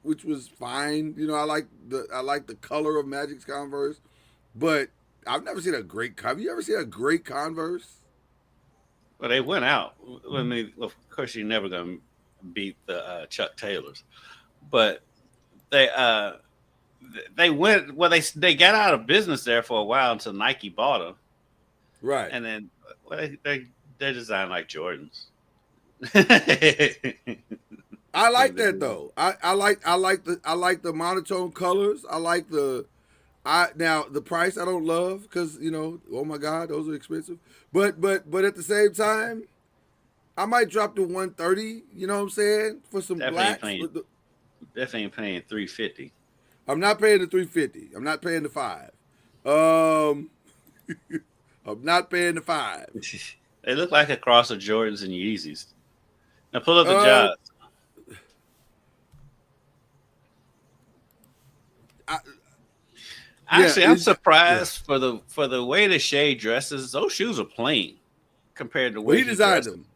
which was fine. I like the color of Magic's Converse, but I've never seen a great. Have you ever seen a great Converse? Well, they went out. I mean, of course, you're never going to beat the Chuck Taylors, but they went. Well, they got out of business there for a while until Nike bought them, right? And then they're designed like Jordans. I like that though. I like the monotone colors. I like now the price I don't love because oh my god, those are expensive. But at the same time, I might drop to 130. You know what I'm saying, for some blacks. Definitely ain't paying $350. I'm not paying the $350. I'm not paying the $5. I'm not paying the $5. They look like a cross of Jordans and Yeezys. Now pull up the Jaws. Actually, I'm surprised for the way the Shea dresses. Those shoes are plain compared to where he designed them.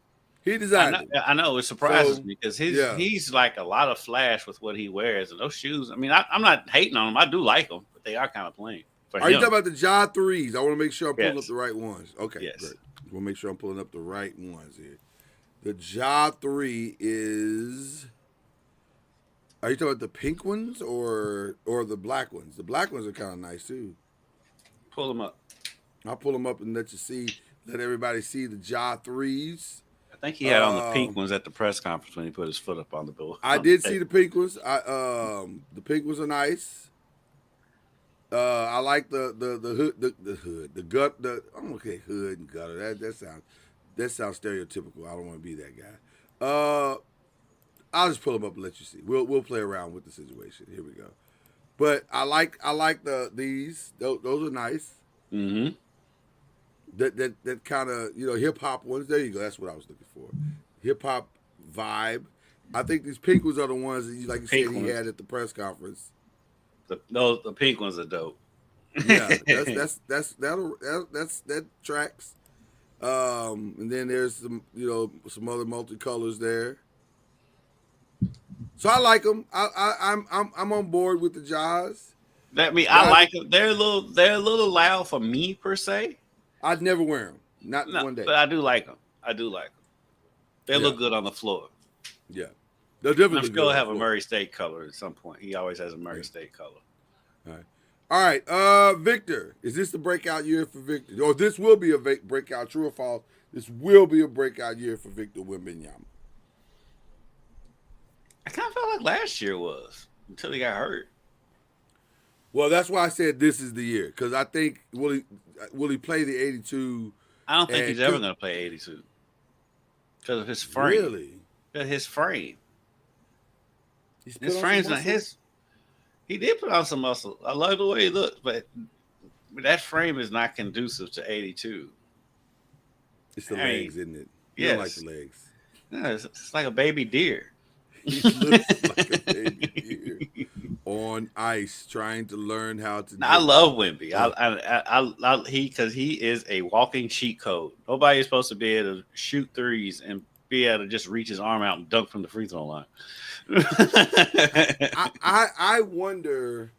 He designed them. I know it surprises me because he's like a lot of flash with what he wears, and those shoes. I mean, I'm not hating on them. I do like them, but they are kind of plain. Are you talking about the Ja 3s? I want to make sure I'm pulling up the right ones. Okay, yes. Great. I want to make sure I'm pulling up the right ones here. The Ja 3 is. Are you talking about the pink ones or the black ones? The black ones are kind of nice too. Pull them up. I'll pull them up and let everybody see the Ja 3s. I think he had on the pink ones at the press conference when he put his foot up on the bill. I did see the pink ones. The pink ones are nice. I like the hood, the gut. I'm okay. Hood and gutter. That sounds stereotypical. I don't want to be that guy. I'll just pull them up and let you see. We'll play around with the situation. Here we go. But I like these. Those are nice. Mm-hmm. That kind of hip hop ones. There you go. That's what I was looking for. Hip hop vibe. I think these pink ones are the ones that like you said he had at the press conference. The pink ones are dope. Yeah, that tracks. And then there's some other multicolors there. So I like them. I'm on board with the Jaws. I like them. They're a little loud for me per se. I'd never wear them. Not No, one day. but I do like them. They look Yeah. good on the floor. Yeah. They'll definitely I'm sure good have a on the Murray State color at some point. He always has a Murray State color. floor. All right. Victor, is this the breakout year for Victor? Or this will be a breakout, true or false? This will be a breakout year for Victor Wembanyama. I kind of felt like last year was until he got hurt. Well, that's why I said this is the year, because I think will he play the 82? I don't think he's ever going to play 82 because of his frame. Really? Because his frame. His frame's not his. He did put on some muscle. I love the way he looks, but that frame is not conducive to 82. It's the legs, isn't it? You Yes. don't like the legs. No, it's like a baby deer. He looks like a baby deer on ice, trying to learn how to. I love Wemby. Because he is a walking cheat code. Nobody is supposed to be able to shoot threes and be able to just reach his arm out and dunk from the free throw line. I wonder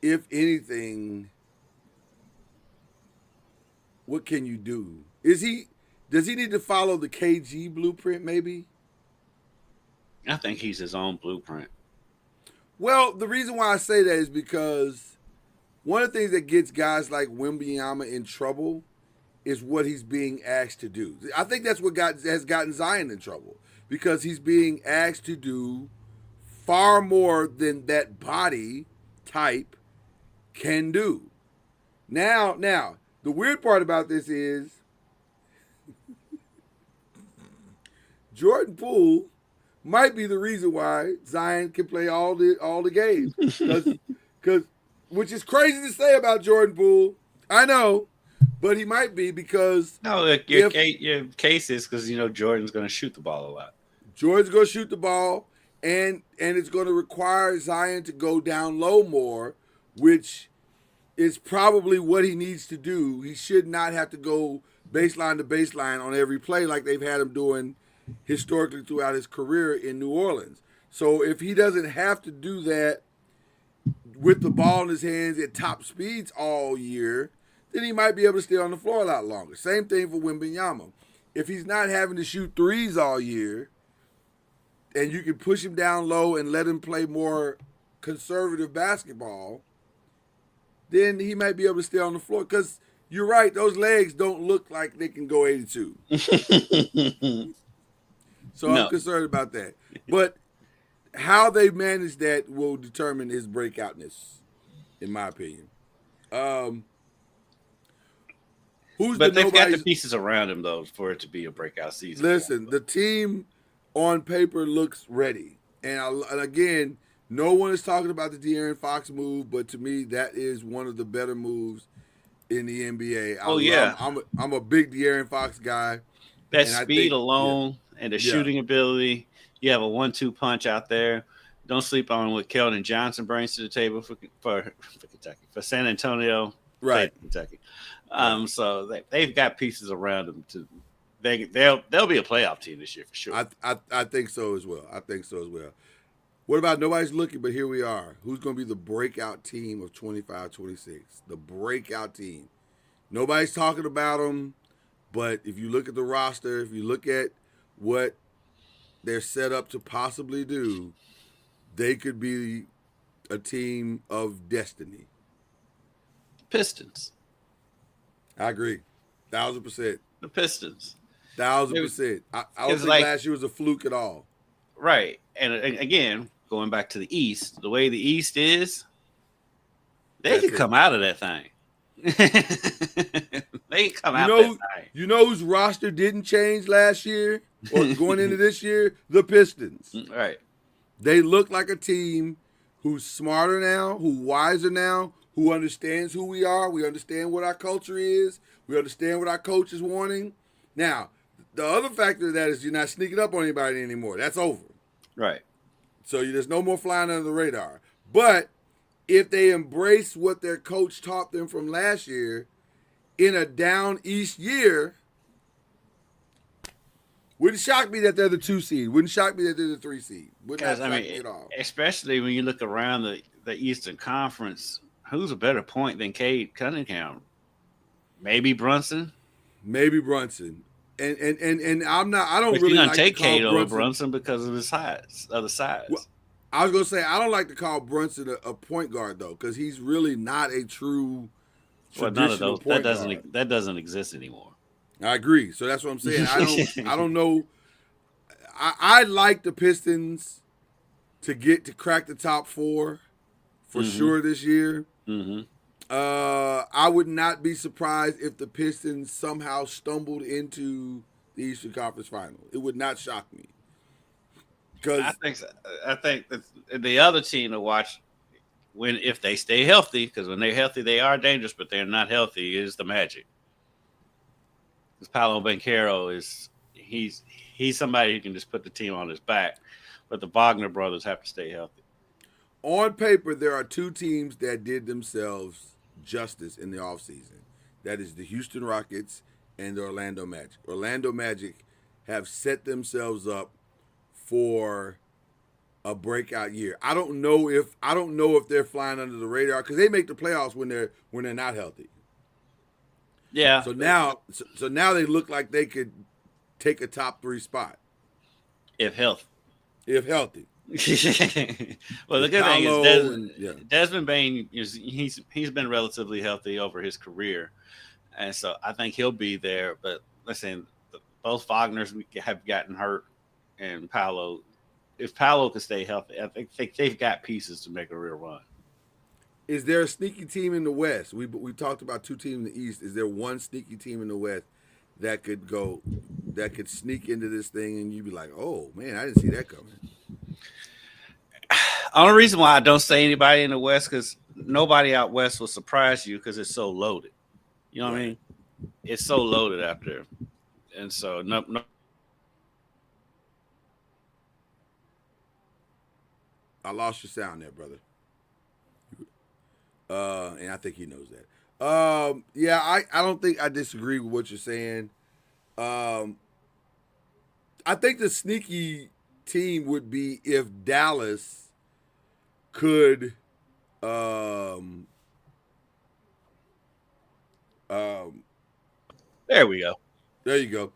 if anything, what can you do? Does he need to follow the KG blueprint? Maybe. I think he's his own blueprint. Well, the reason why I say that is because one of the things that gets guys like Wembanyama in trouble is what he's being asked to do. I think that's what has gotten Zion in trouble, because he's being asked to do far more than that body type can do. Now, the weird part about this is Jordan Poole might be the reason why Zion can play all the games, because which is crazy to say about Jordan Poole. I know, but he might be, because your case is because Jordan's going to shoot the ball a lot. Jordan's going to shoot the ball, and it's going to require Zion to go down low more, which is probably what he needs to do. He should not have to go baseline to baseline on every play like they've had him doing historically throughout his career in New Orleans. So if he doesn't have to do that with the ball in his hands at top speeds all year, then he might be able to stay on the floor a lot longer. Same thing for Wembanyama. If he's not having to shoot threes all year, and you can push him down low and let him play more conservative basketball, then he might be able to stay on the floor. Because you're right, those legs don't look like they can go 82. So I'm concerned about that. But how they manage that will determine his breakoutness, in my opinion. But they've got the pieces around him, though, for it to be a breakout season. Listen, the team on paper looks ready. And again, no one is talking about the De'Aaron Fox move, but to me, that is one of the better moves in the NBA. I'm a big De'Aaron Fox guy. That speed alone and the shooting ability, you have a 1-2 punch out there. Don't sleep on what Keldon Johnson brings to the table for Kentucky, for San Antonio, right? Kentucky. So they've got pieces around them to. They'll be a playoff team this year for sure. I think so as well. What about nobody's looking, but here we are. Who's going to be the breakout team of 25-26? The breakout team. Nobody's talking about them, but if you look at the roster, if you look at what they're set up to possibly do, they could be a team of destiny. Pistons. I agree. 1,000%. The Pistons. 1,000%. I don't think last year was a fluke at all. Right. And again, going back to the East, the way the East is, they could come out of that thing. They can come out of that thing. You know whose roster didn't change last year or going into this year? The Pistons. Right. They look like a team who's smarter now, who's wiser now, who understands who we are. We understand what our culture is. We understand what our coach is wanting. Now, the other factor of that is you're not sneaking up on anybody anymore. That's over. Right. So there's no more flying under the radar. But if they embrace what their coach taught them from last year in a down East year, Wouldn't shock me that they're the 2 seed. Wouldn't shock me that they're the 3 seed. Would not Because shock I me mean, at all. especially when you look around the Eastern Conference, who's a better point than Cade Cunningham? Maybe Brunson. Maybe Brunson. And I'm not. I don't But really you're gonna like to take call Cade over Brunson. Brunson because of his size, of the size. Well, I was gonna say I don't like to call Brunson a point guard though, because he's really not a true Well, none of traditional those point guard. that doesn't exist anymore. I agree. So that's what I'm saying. I don't know. I like the Pistons to crack the top 4 for sure this year. Mm-hmm. I would not be surprised if the Pistons somehow stumbled into the Eastern Conference Final. It would not shock me. Because I think that the other team to watch if they stay healthy, because when they're healthy they are dangerous, but they're not healthy, is the Magic. Because Paolo Banchero he's somebody who can just put the team on his back, but the Wagner brothers have to stay healthy. On paper, there are 2 teams that did themselves justice in the offseason. That is the Houston Rockets and the Orlando Magic. Orlando Magic have set themselves up for a breakout year. I don't know if they're flying under the radar because they make the playoffs when they're not healthy. Yeah. So now they look like they could take a top 3 spot if healthy. Well, the good thing is Desmond Bain he's been relatively healthy over his career, and so I think he'll be there. But listen, both Wagners have gotten hurt, and Paolo. If Paolo can stay healthy, I think they've got pieces to make a real run. Is there a sneaky team in the West? We talked about 2 teams in the East. Is there one sneaky team in the West that could sneak into this thing and you'd be like, oh man, I didn't see that coming? Only reason why I don't say anybody in the West because nobody out West will surprise you because it's so loaded. You know what I mean? It's so loaded out there, and so no. I lost your sound there, brother. And I think he knows that. Yeah, I don't think I disagree with what you're saying. I think the sneaky team would be if Dallas could there we go. There you go.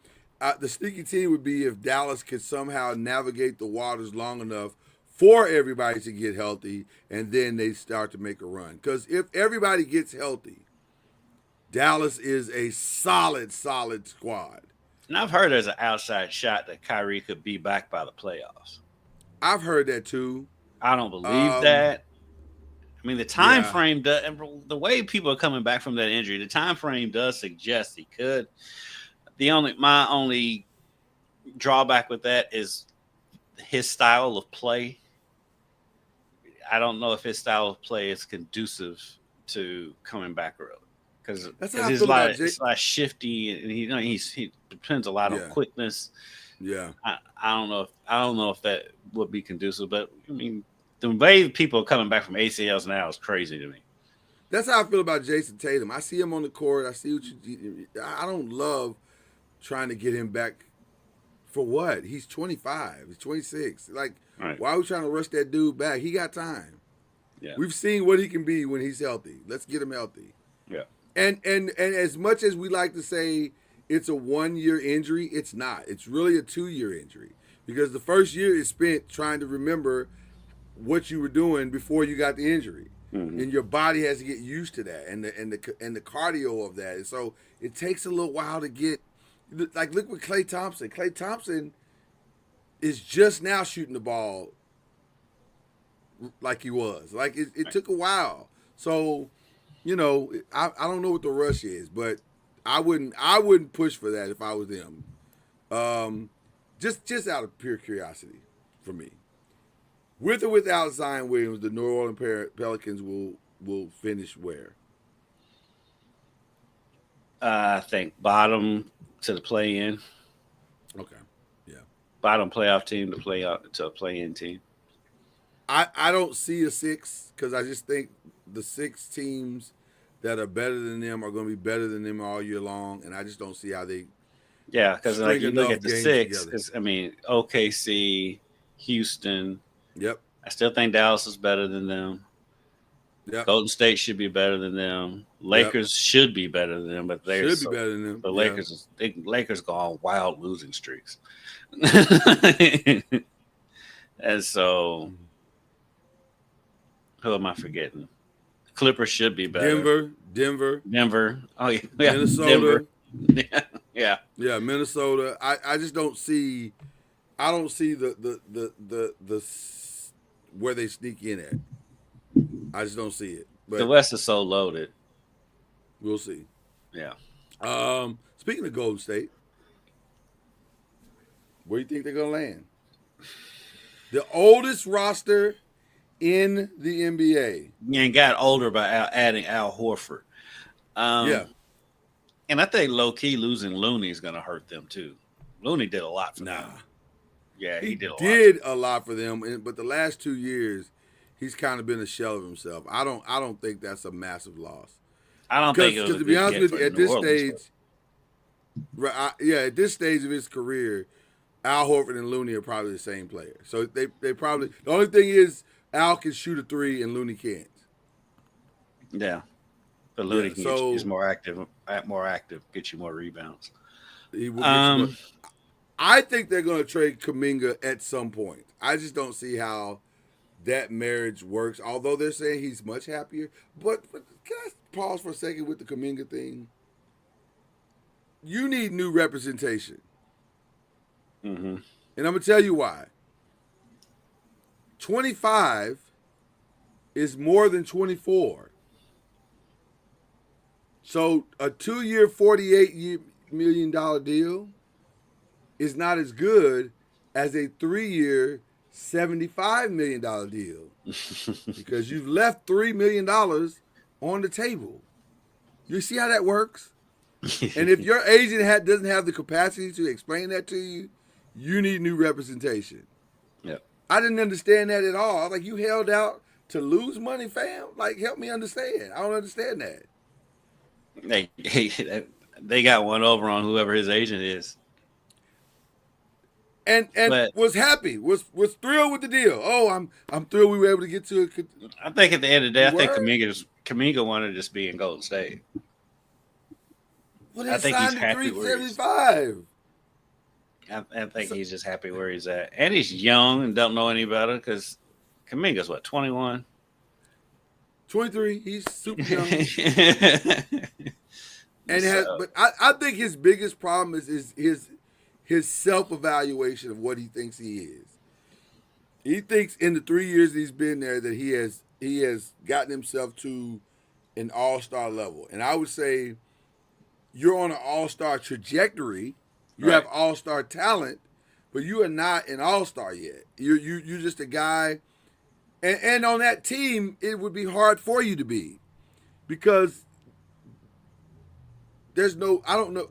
The sneaky team would be if Dallas could somehow navigate the waters long enough for everybody to get healthy, and then they start to make a run. Because if everybody gets healthy, Dallas is a solid squad. And I've heard there's an outside shot that Kyrie could be back by the playoffs. I've heard that too. I don't believe that. I mean, the time frame does, and the way people are coming back from that injury, the time frame does suggest he could. My only drawback with that is his style of play. I don't know if his style of play is conducive to coming back early because it's like shifty and he depends a lot on quickness. Yeah, I don't know if that would be conducive, but I mean the way people are coming back from ACLs now is crazy to me. That's how I feel about Jason Tatum. I see him on the court. I see I don't love trying to get him back for what? He's 25. He's 26. Like, why are we trying to rush that dude back? He got time. Yeah. We've seen what he can be when he's healthy. Let's get him healthy. Yeah. And as much as we like to say it's a 1-year injury, it's not. It's really a 2-year injury because the first year is spent trying to remember what you were doing before you got the injury. Mm-hmm. And your body has to get used to that and the cardio of that. And so it takes a little while to get. Like, look with Klay Thompson. Klay Thompson is just now shooting the ball like he was. Like, it took a while. So, I don't know what the rush is, but I wouldn't push for that if I was them. Just out of pure curiosity for me. With or without Zion Williams, the New Orleans Pelicans will finish where? I think bottom to the play-in. Okay, yeah. Bottom playoff team to play out to a play-in team. I don't see a 6 because I just think the 6 teams that are better than them are going to be better than them all year long, and I just don't see how they Yeah, because like string you look enough at the games six, together. because I mean OKC, Houston. Yep. I still think Dallas is better than them. Yep. Golden State should be better than them. Yep. Lakers should be better than them, but they're Should be so better than them. the Yeah. Lakers go on wild losing streaks. And so who am I forgetting? Clippers should be better. Denver. Oh yeah, Minnesota. Denver. Yeah. Yeah, Minnesota. I just don't see. I don't see where they sneak in at. I just don't see it. The But West is so loaded. we'll see. Yeah. Speaking of Golden State, where do you think they're gonna land? The oldest roster in the NBA. And got older by adding Al Horford. Yeah. And I think low key losing Looney is going to hurt them too. Looney did a lot for Nah. them. Yeah, He did a lot. did a lot for them, but the last 2 years, he's kind of been a shell of himself. I don't think that's a massive loss. I don't think it was Because a to be good honest get with for you, at New this Orleans, stage, at this stage of his career, Al Horford and Looney are probably the same player. So they probably the only thing is Al can shoot a three and Looney can't. but yeah. But Looney Yeah, can so- is more active, get you more rebounds. He will get you I think they're going to trade Kuminga at some point. I just don't see how that marriage works. Although they're saying he's much happier, but can I pause for a second with the Kuminga thing? You need new representation. Mm-hmm. And I'm going to tell you why. 25 is more than 24. So a 2-year, $48 million deal is not as good as a 3-year, $75 million deal because you've left $3 million on the table. You see how that works? And if your agent doesn't have the capacity to explain that to you, you need new representation. Yep. I didn't understand that at all. I was like, you held out to lose money, fam? Like, help me understand. I don't understand that. They got one over on whoever his agent is. And But- was happy, was thrilled with the deal. Oh, I'm thrilled we were able to get to it. I think at the end of the day, I think Word. Kuminga wanted to just be in Golden State. Well, I they think he's signed happy at where he is. 375. I think he's just happy where he's at. And he's young and don't know any better because Kuminga's what, 21? 23. He's super young. But I think his biggest problem is his self-evaluation of what he thinks he is. He thinks in the 3 years he's been there that he has gotten himself to an all-star level. And I would say you're on an all-star trajectory. You have all-star talent, but you are not an all-star yet. You're just a guy. And on that team, it would be hard for you to be because there's no, I don't know.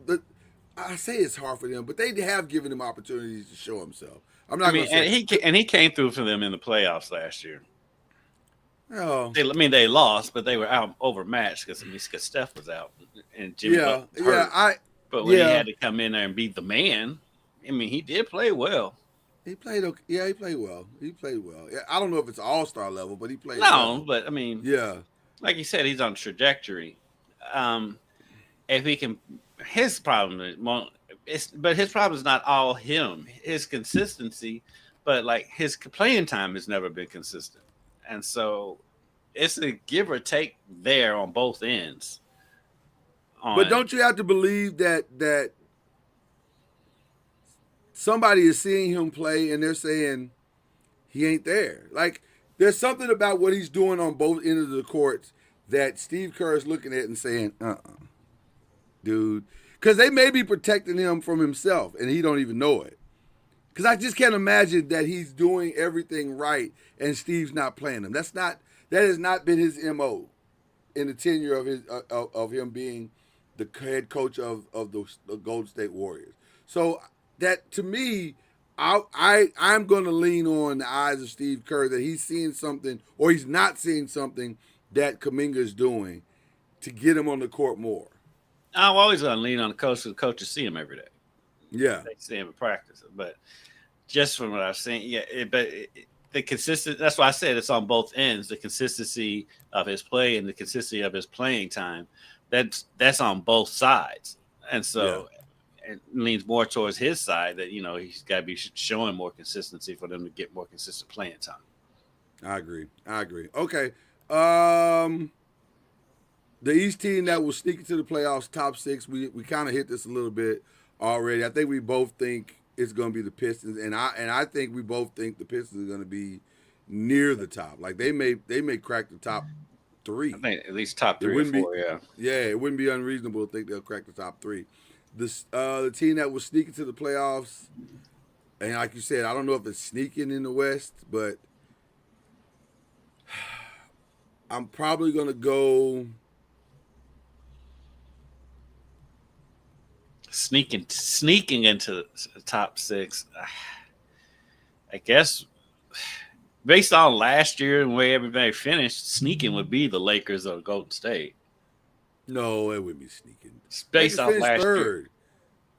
I say it's hard for them, but they have given him opportunities to show himself. I'm not going to say. And he came through for them in the playoffs last year. Oh, They lost, but they were out overmatched because Steph was out and Jimmy was hurt. But when he had to come in there and beat the man, I mean, he did play well. He played okay. Yeah, he played well. Yeah, I don't know if it's all-star level, but he played No, well. but I mean, Yeah. like you said, he's on trajectory. If he can, his problem is, but his problem is not all him. His consistency, but like his playing time has never been consistent, and so it's a give or take there on both ends. But don't you have to believe that somebody is seeing him play and they're saying he ain't there? Like, there's something about what he's doing on both ends of the courts that Steve Kerr is looking at and saying, dude. Because they may be protecting him from himself and he don't even know it. Because I just can't imagine that he's doing everything right and Steve's not playing him. That has not been his MO in the tenure of him being the head coach of the Golden State Warriors. So that, to me, I'm going to lean on the eyes of Steve Kerr that he's seeing something or he's not seeing something that Kuminga is doing to get him on the court more. I'm always going to lean on the coach because the coaches see him every day. Yeah. They see him in practice, but just from what I've seen, the consistent. That's why I said it's on both ends. The consistency of his play and the consistency of his playing time. That's on both sides, and so it leans more towards his side. That he's got to be showing more consistency for them to get more consistent playing time. I agree. Okay. The East team that will sneak into the playoffs, top 6. We kind of hit this a little bit already. I think we both think it's going to be the Pistons, and I think we both think the Pistons are going to be near the top. Like they may crack the top 3. I think at least top 3 or 4. Yeah, it wouldn't be unreasonable to think they'll crack the top 3. The team that will sneak into the playoffs, and like you said, I don't know if it's sneaking in the West, but I'm probably going to go. Sneaking into the top 6, I guess. Based on last year and the way everybody finished, sneaking would be the Lakers or Golden State. No, it wouldn't be sneaking. Based off last year.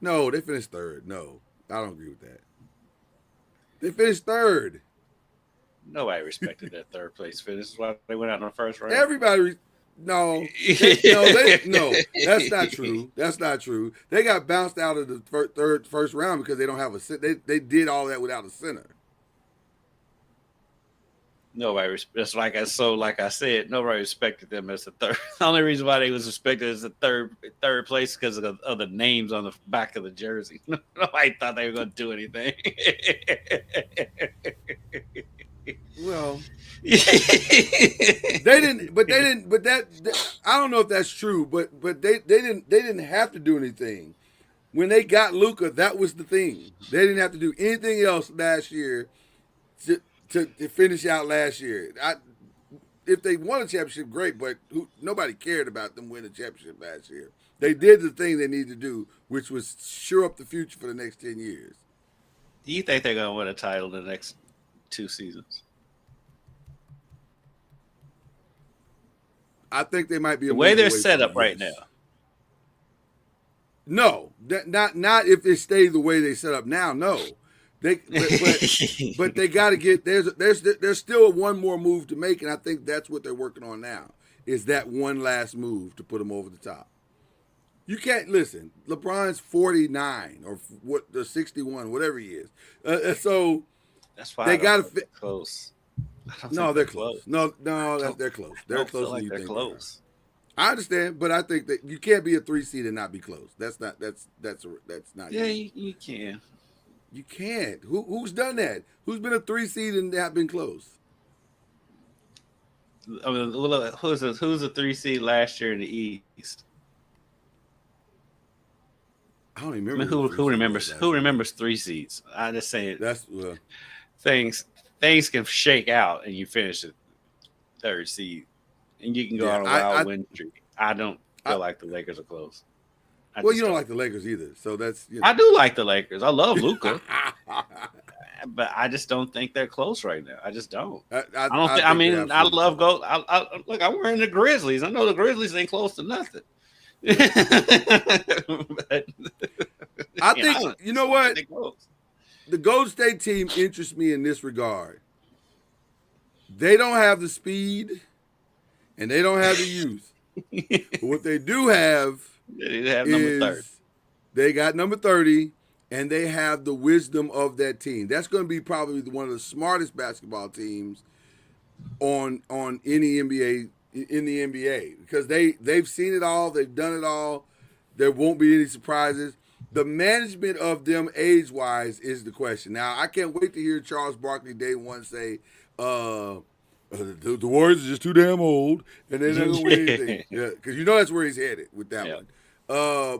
No, they finished 3rd. No, I don't agree with that. They finished 3rd. Nobody respected that 3rd place finish. That's why they went out in the first round. Everybody. No, that's not true. That's not true. They got bounced out of the first round because they don't have a. They did all that without a center. Nobody. That's like I said. Nobody respected them as the 3rd. The only reason why they was respected as the third place because of the names on the back of the jersey. Nobody thought they were going to do anything. Well. They didn't. But I don't know if that's true. But they didn't have to do anything. When they got Luca, that was the thing. They didn't have to do anything else last year to finish out last year. If they won a championship, great. But nobody cared about them winning a championship last year. They did the thing they needed to do, which was shore up the future for the next 10 years. Do you think they're going to win a title in the next 2 seasons? I think they might be the way they're set up right now. No, not if they stay the way they set up now. No, but they got to get there's still one more move to make, and I think that's what they're working on now. Is that one last move to put them over the top? You can't listen. LeBron's 49 or what the 61, whatever he is. So that's why they got to fit close. No, they're close. No, they're close. They're closer than you think. Close. I understand, but I think that you can't be a 3 seed and not be close. That's not. Yeah, you can. You can't. Who's done that? Who's been a 3 seed and not been close? I mean, who's a 3 seed last year in the East? I don't even remember. I mean, who remembers 3 seeds? I just say it. That's things can shake out and you finish the 3rd seed and you can go on a wild win streak. I don't feel like the Lakers are close. You don't like the Lakers either, so that's. I do like the Lakers. I love Luca, but I just don't think they're close right now. I just don't. I love gold. Look, I'm wearing the Grizzlies. I know the Grizzlies ain't close to nothing. But, I think you know what. The Golden State team interests me in this regard. They don't have the speed, and they don't have the youth. But what they do have, number 30. They got number 30, and they have the wisdom of that team. That's going to be probably one of the smartest basketball teams on any NBA in the NBA because they've seen it all, they've done it all. There won't be any surprises. The management of them age-wise is the question. Now, I can't wait to hear Charles Barkley day one say, the Warriors are just too damn old, and they're not going to win anything. Yeah, because you know that's where he's headed with that one.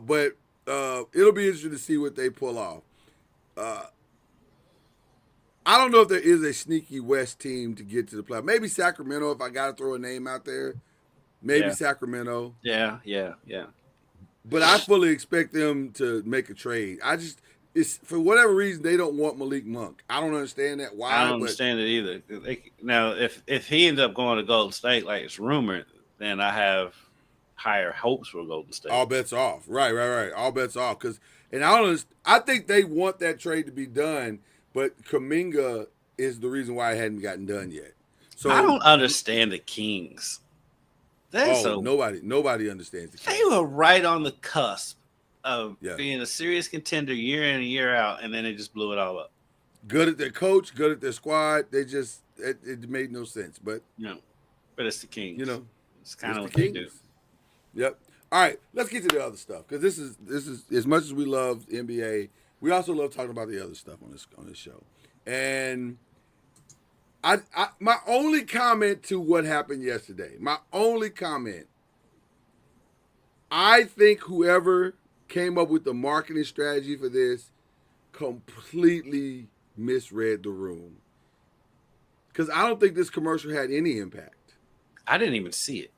But it'll be interesting to see what they pull off. I don't know if there is a sneaky West team to get to the playoffs. Maybe Sacramento, if I got to throw a name out there. Maybe Sacramento. Yeah. But I fully expect them to make a trade. It's for whatever reason they don't want Malik Monk. I don't understand that. Why? I don't understand it either. Now, if he ends up going to Golden State, like it's rumored, then I have higher hopes for Golden State. All bets off. Right. All bets off. Because And I think they want that trade to be done, but Kuminga is the reason why it hadn't gotten done yet. So I don't understand the Kings. Nobody understands the Kings. They were right on the cusp of Yeah. being a serious contender year in and year out, and then they just blew it all up. Good at their coach, good at their squad. They just it made no sense. But But it's the Kings. It's kind of it's what the they do. Kings. Yep. All right, let's get to the other stuff because this is as much as we love the NBA, we also love talking about the other stuff on this show. And I my only comment to what happened yesterday, I think whoever came up with the marketing strategy for this completely misread the room. Because I don't think this commercial had any impact. I didn't even see it.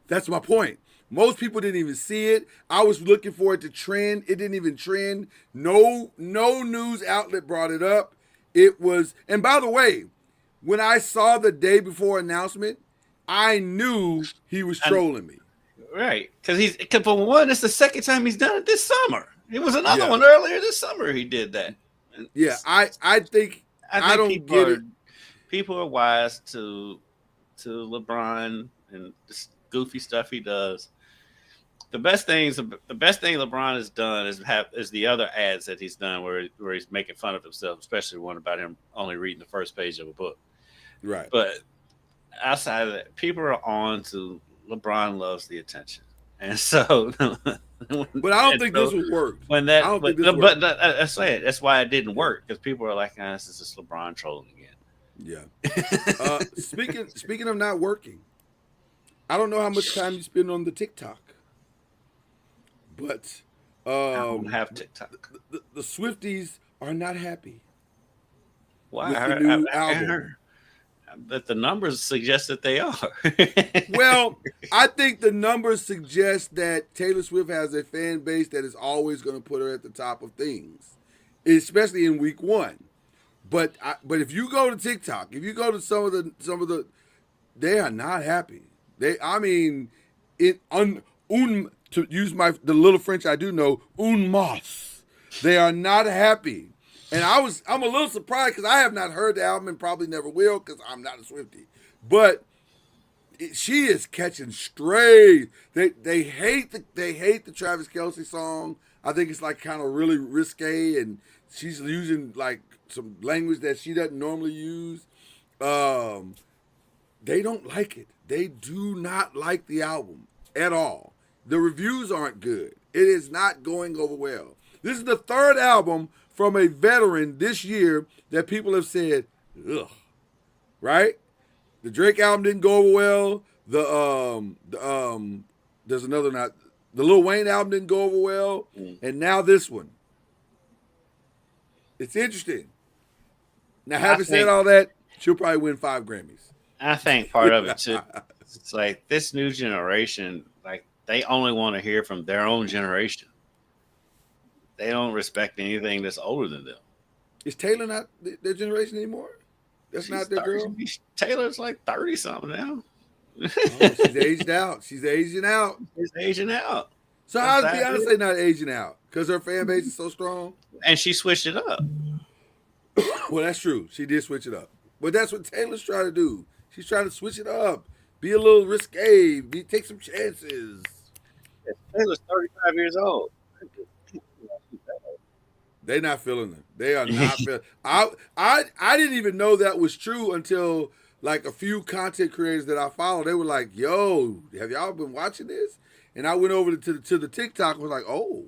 That's my point. Most people didn't even see it. I was looking for it to trend. It didn't even trend. No news outlet brought it up. It was, and by the way, when I saw the day before announcement, I knew he was trolling me. Right. Because for one, it's the second time he's done it this summer. It was another one earlier this summer he did that. Yeah, I think I don't get it. People are wise to LeBron and this goofy stuff he does. The best thing LeBron has done is the other ads that he's done where he's making fun of himself, especially one about him only reading the first page of a book. Right. But outside of that, people are on to LeBron loves the attention, and so. But I don't think this would work. I say it. That's why it didn't work because people are like, "This is just LeBron trolling again." Yeah. Speaking of not working, I don't know how much time you spend on the TikTok, but I don't have TikTok. The Swifties are not happy. Why? With the new album. But the numbers suggest that they are. Well, I think the numbers suggest that Taylor Swift has a fan base that is always going to put her at the top of things, especially in week one. But if you go to TikTok, if you go to some of the, they are not happy. To use the little French I do know, un mas. They are not happy. And I'm a little surprised because I have not heard the album and probably never will because I'm not a Swiftie. But she is catching strays. They hate the Travis Kelce song. I think it's like kind of really risque, and she's using like some language that she doesn't normally use. They don't like it. They do not like the album at all. The reviews aren't good. It is not going over well. This is the third album from a veteran this year that people have said, ugh, right? The Drake album didn't go over well. There's another the Lil Wayne album didn't go over well. And now this one. It's interesting. Now, having said all that, she'll probably win 5 Grammys. I think part of it too. It's like this new generation, like they only want to hear from their own generation. They don't respect anything that's older than them. Is Taylor not their generation anymore? She's not their girl? Taylor's like 30-something now. She's aged out. She's aging out. So how's Beyonce not aging out? Because her fan base is so strong? And she switched it up. Well, that's true. She did switch it up. But that's what Taylor's trying to do. She's trying to switch it up. Be a little risque. Take some chances. Taylor's 35 years old. They're not feeling it. They are not feeling. I didn't even know that was true until like a few content creators that I follow. They were like, "Yo, have y'all been watching this?" And I went over to the TikTok and was like, "Oh,"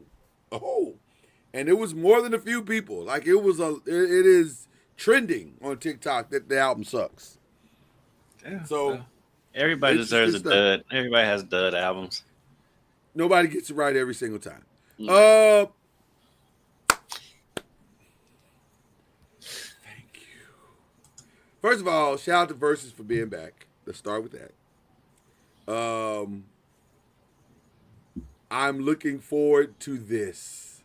and it was more than a few people. Like it is trending on TikTok that the album sucks. Yeah. So everybody deserves a dud. Everybody has dud albums. Nobody gets it right every single time. First of all, shout out to Versus for being back. Let's start with that. I'm looking forward to this.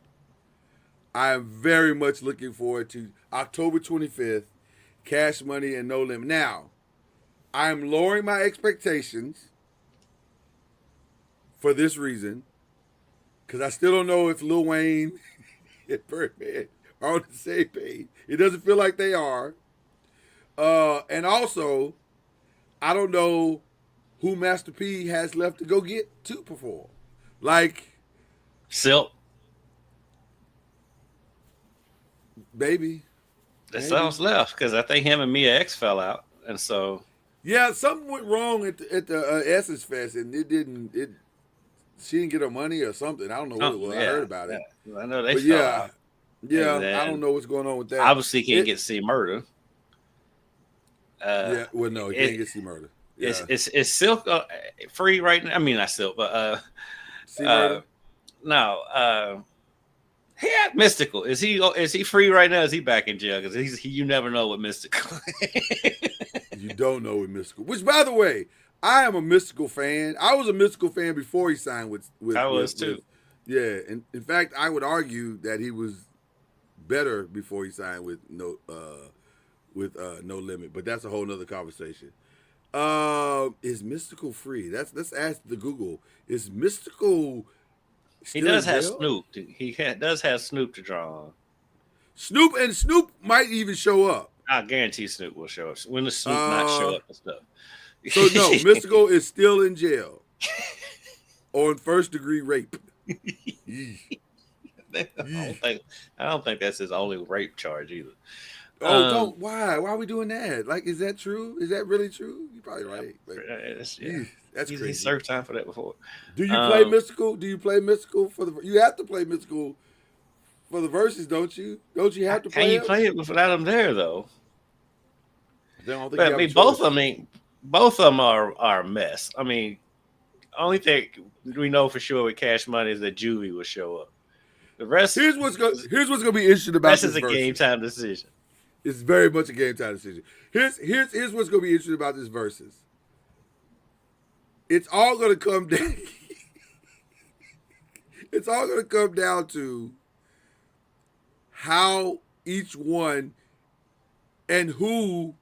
I am very much looking forward to October 25th, Cash Money and No Limit. Now, I am lowering my expectations for this reason, because I still don't know if Lil Wayne and Birdman are on the same page. It doesn't feel like they are. And also, I don't know who Master P has left to go get to perform. Like, Silk. baby. That's all left because I think him and Mia X fell out, and so Yeah, something went wrong at the Essence Fest, and it didn't. She didn't get her money or something. I don't know what it was. yeah, I heard about it. Yeah. I know they But fell yeah, out. yeah. And I don't know what's going on with that. Obviously, can't get to see Murder. Yeah, well, no, you can't get see Murder. Yeah. Is Silk free right now? I mean, not Silk, but See Murder? No. He had Mystical. Is he free right now? Is he back in jail? Because you never know with Mystical. You don't know with Mystical. Which, by the way, I am a Mystical fan. I was a Mystical fan before he signed with I was too. Yeah, and in fact, I would argue that he was better before he signed with No Limit. But that's a whole nother conversation. Is Mystical free? Let's ask the Google. Is Mystical? He does have Snoop. He does have Snoop to draw on. Snoop might even show up. I guarantee Snoop will show up. When does Snoop not show up and stuff? So no, Mystical is still in jail on first-degree rape. I don't think that's his only rape charge either. Oh, don't. Why? Why are we doing that? Like, is that true? Is that really true? You're probably right. But, that's crazy. He served time for that before. Do you play Mystical? Do you play Mystical for the? You have to play Mystical for the verses, don't you? Don't you have to play? Can you play it without him there though? But I mean, both of them are a mess. I mean, only thing we know for sure with Cash Money is that Juvie will show up. The rest here's what's going to be interesting about this. This is a game time decision. It's very much a game time decision. Here's what's going to be interesting about this versus. It's all going to come down. It's all going to come down to how each one and who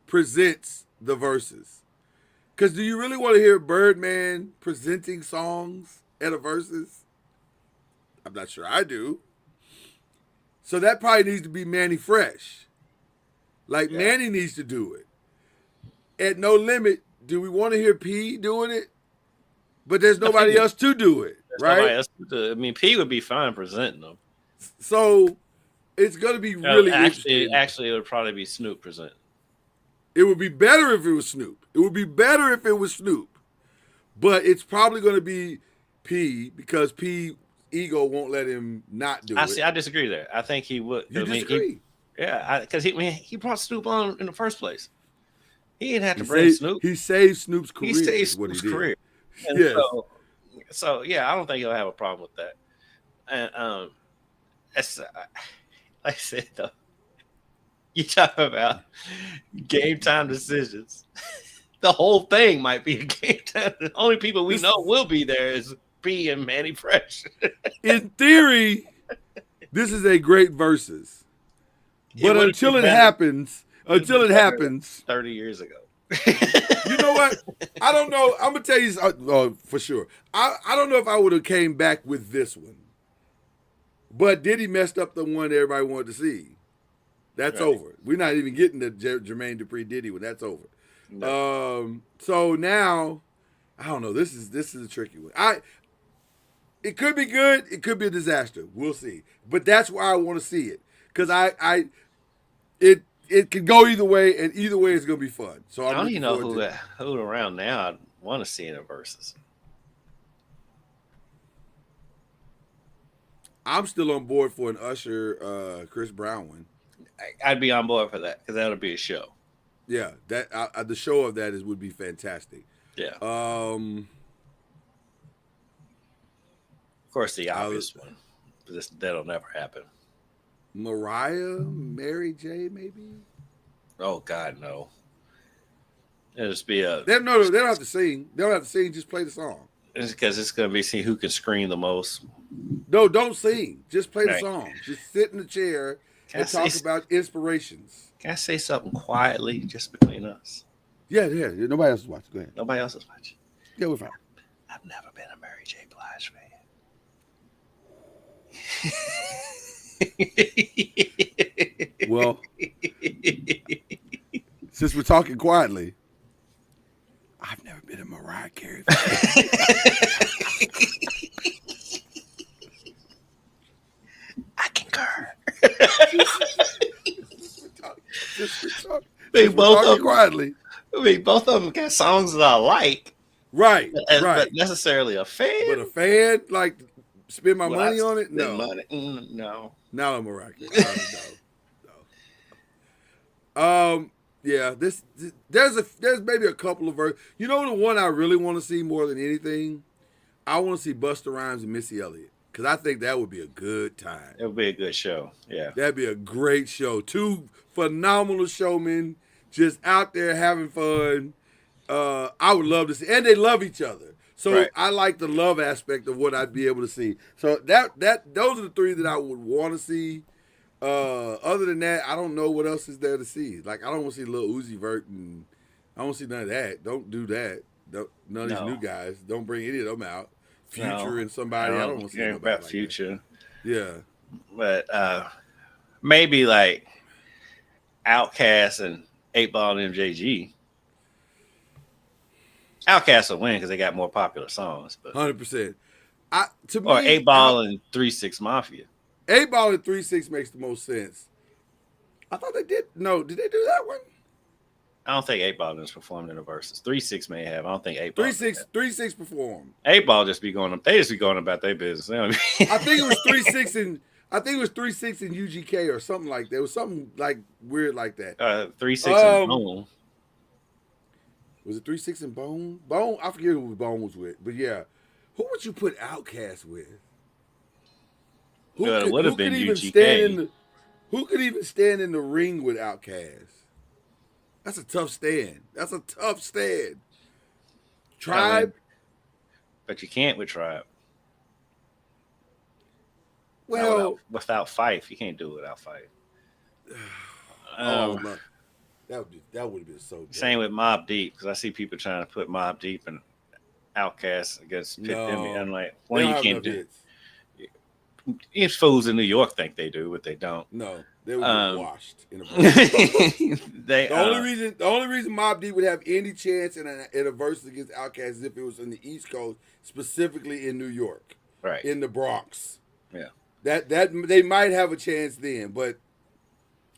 presents the verses. Because do you really want to hear Birdman presenting songs at a versus? I'm not sure I do. So that probably needs to be Manny Fresh. Like, Manny needs to do it. At No Limit, do we want to hear P doing it? But there's nobody else to do it, right? I mean, P would be fine presenting them. So it's going to be really interesting. Actually, it would probably be Snoop presenting. It would be better if it was Snoop. It would be better if it was Snoop. But it's probably going to be P because P ego won't let him not do it. I disagree there. I think he would. You disagree? Because he brought Snoop on in the first place. He didn't have to bring Snoop. He saved Snoop's career. He saved Snoop's career. Yes. So yeah, I don't think he'll have a problem with that. And like I said though, you talk about game time decisions. The whole thing might be a game time. The only people we know will be there is P and Manny Fresh. In theory, this is a great versus. But until it happens, 30 years ago. You know what? I don't know. I'm gonna tell you for sure. I don't know if I would have came back with this one. But Diddy messed up the one everybody wanted to see. That's over. We're not even getting the Jermaine Dupri Diddy one. That's over. No. So now, I don't know. This is a tricky one. It could be good. It could be a disaster. We'll see. But that's why I want to see it because it can go either way, and either way it's gonna be fun. So I don't even know who around now I'd want to see in a versus. I'm still on board for an Usher Chris Brown one. I'd be on board for that because that'll be a show. Yeah, that the show of that would be fantastic. Yeah. Of course, the obvious one. That'll never happen. Mary J, maybe. Oh God, no. It'll just be They don't have to sing. They don't have to sing. Just play the song. It's because it's gonna be see who can scream the most. No, don't sing. Just play the song. Just sit in the chair and talk about inspirations. Can I say something quietly, just between us? Yeah. Nobody else is watching. Go ahead. Nobody else is watching. Yeah, we're fine. I've never been a Mary J. Blige Well, since we're talking quietly, I've never been a Mariah Carey fan. I concur. Since we're Both of talking them. quietly. I mean, both of them got songs that I like, Right, but right. necessarily a fan. But a fan, like, spend my Would money I on it? spend No. money? No. Not a Mariah Carey. No. Yeah, there's maybe a couple of verses. You know the one I really want to see more than anything? I want to see Busta Rhymes and Missy Elliott. Because I think that would be a good time. It would be a good show. Yeah. That'd be a great show. Two phenomenal showmen just out there having fun. I would love to see. And they love each other. So Right. I like the love aspect of what I'd be able to see. So those are the three that I would want to see. Other than that, I don't know what else is there to see. Like, I don't want to see Lil Uzi Vert, and I don't want to see none of that. Don't do that. None of these new guys. Don't bring any of them out. Future and somebody. I don't want to see care nobody about like Future. that. Yeah. But maybe like Outkast and 8 Ball and MJG. Outkast will win because they got more popular songs. But 100%. To me, or 8 Ball and 3-6 Mafia. 8 Ball and 3-6 makes the most sense. I thought they did. No, did they do that one? I don't think 8 Ball has performed in the verses. 3-6 may have. I don't think 8 Ball. 3-6 performed. 8 Ball just be going up. They just be going about their business. They don't be- I think it was 3-6 and 3-6 in UGK or something like that. It was something like weird like that. 3-6 and Bone. Was it 3-6 and Bone? Bone, I forget who Bone was with, but yeah. Who would you put Outkast with? It would have been UGK. Who could even stand in the ring with Outkast? That's a tough stand. Tribe? But you can't with Tribe. Well, without Fife, you can't do it without Fife. that would have been so good. Same with Mobb Deep, because I see people trying to put Mobb Deep and Outkast against Pit Demi. I'm like, well, you can't do it. If fools in New York think they do, but they don't. No, they would get washed in a verse. The only reason Mobb Deep would have any chance in a verse against Outkast is if it was in the East Coast, specifically in New York, right, in the Bronx. Yeah, that they might have a chance then, but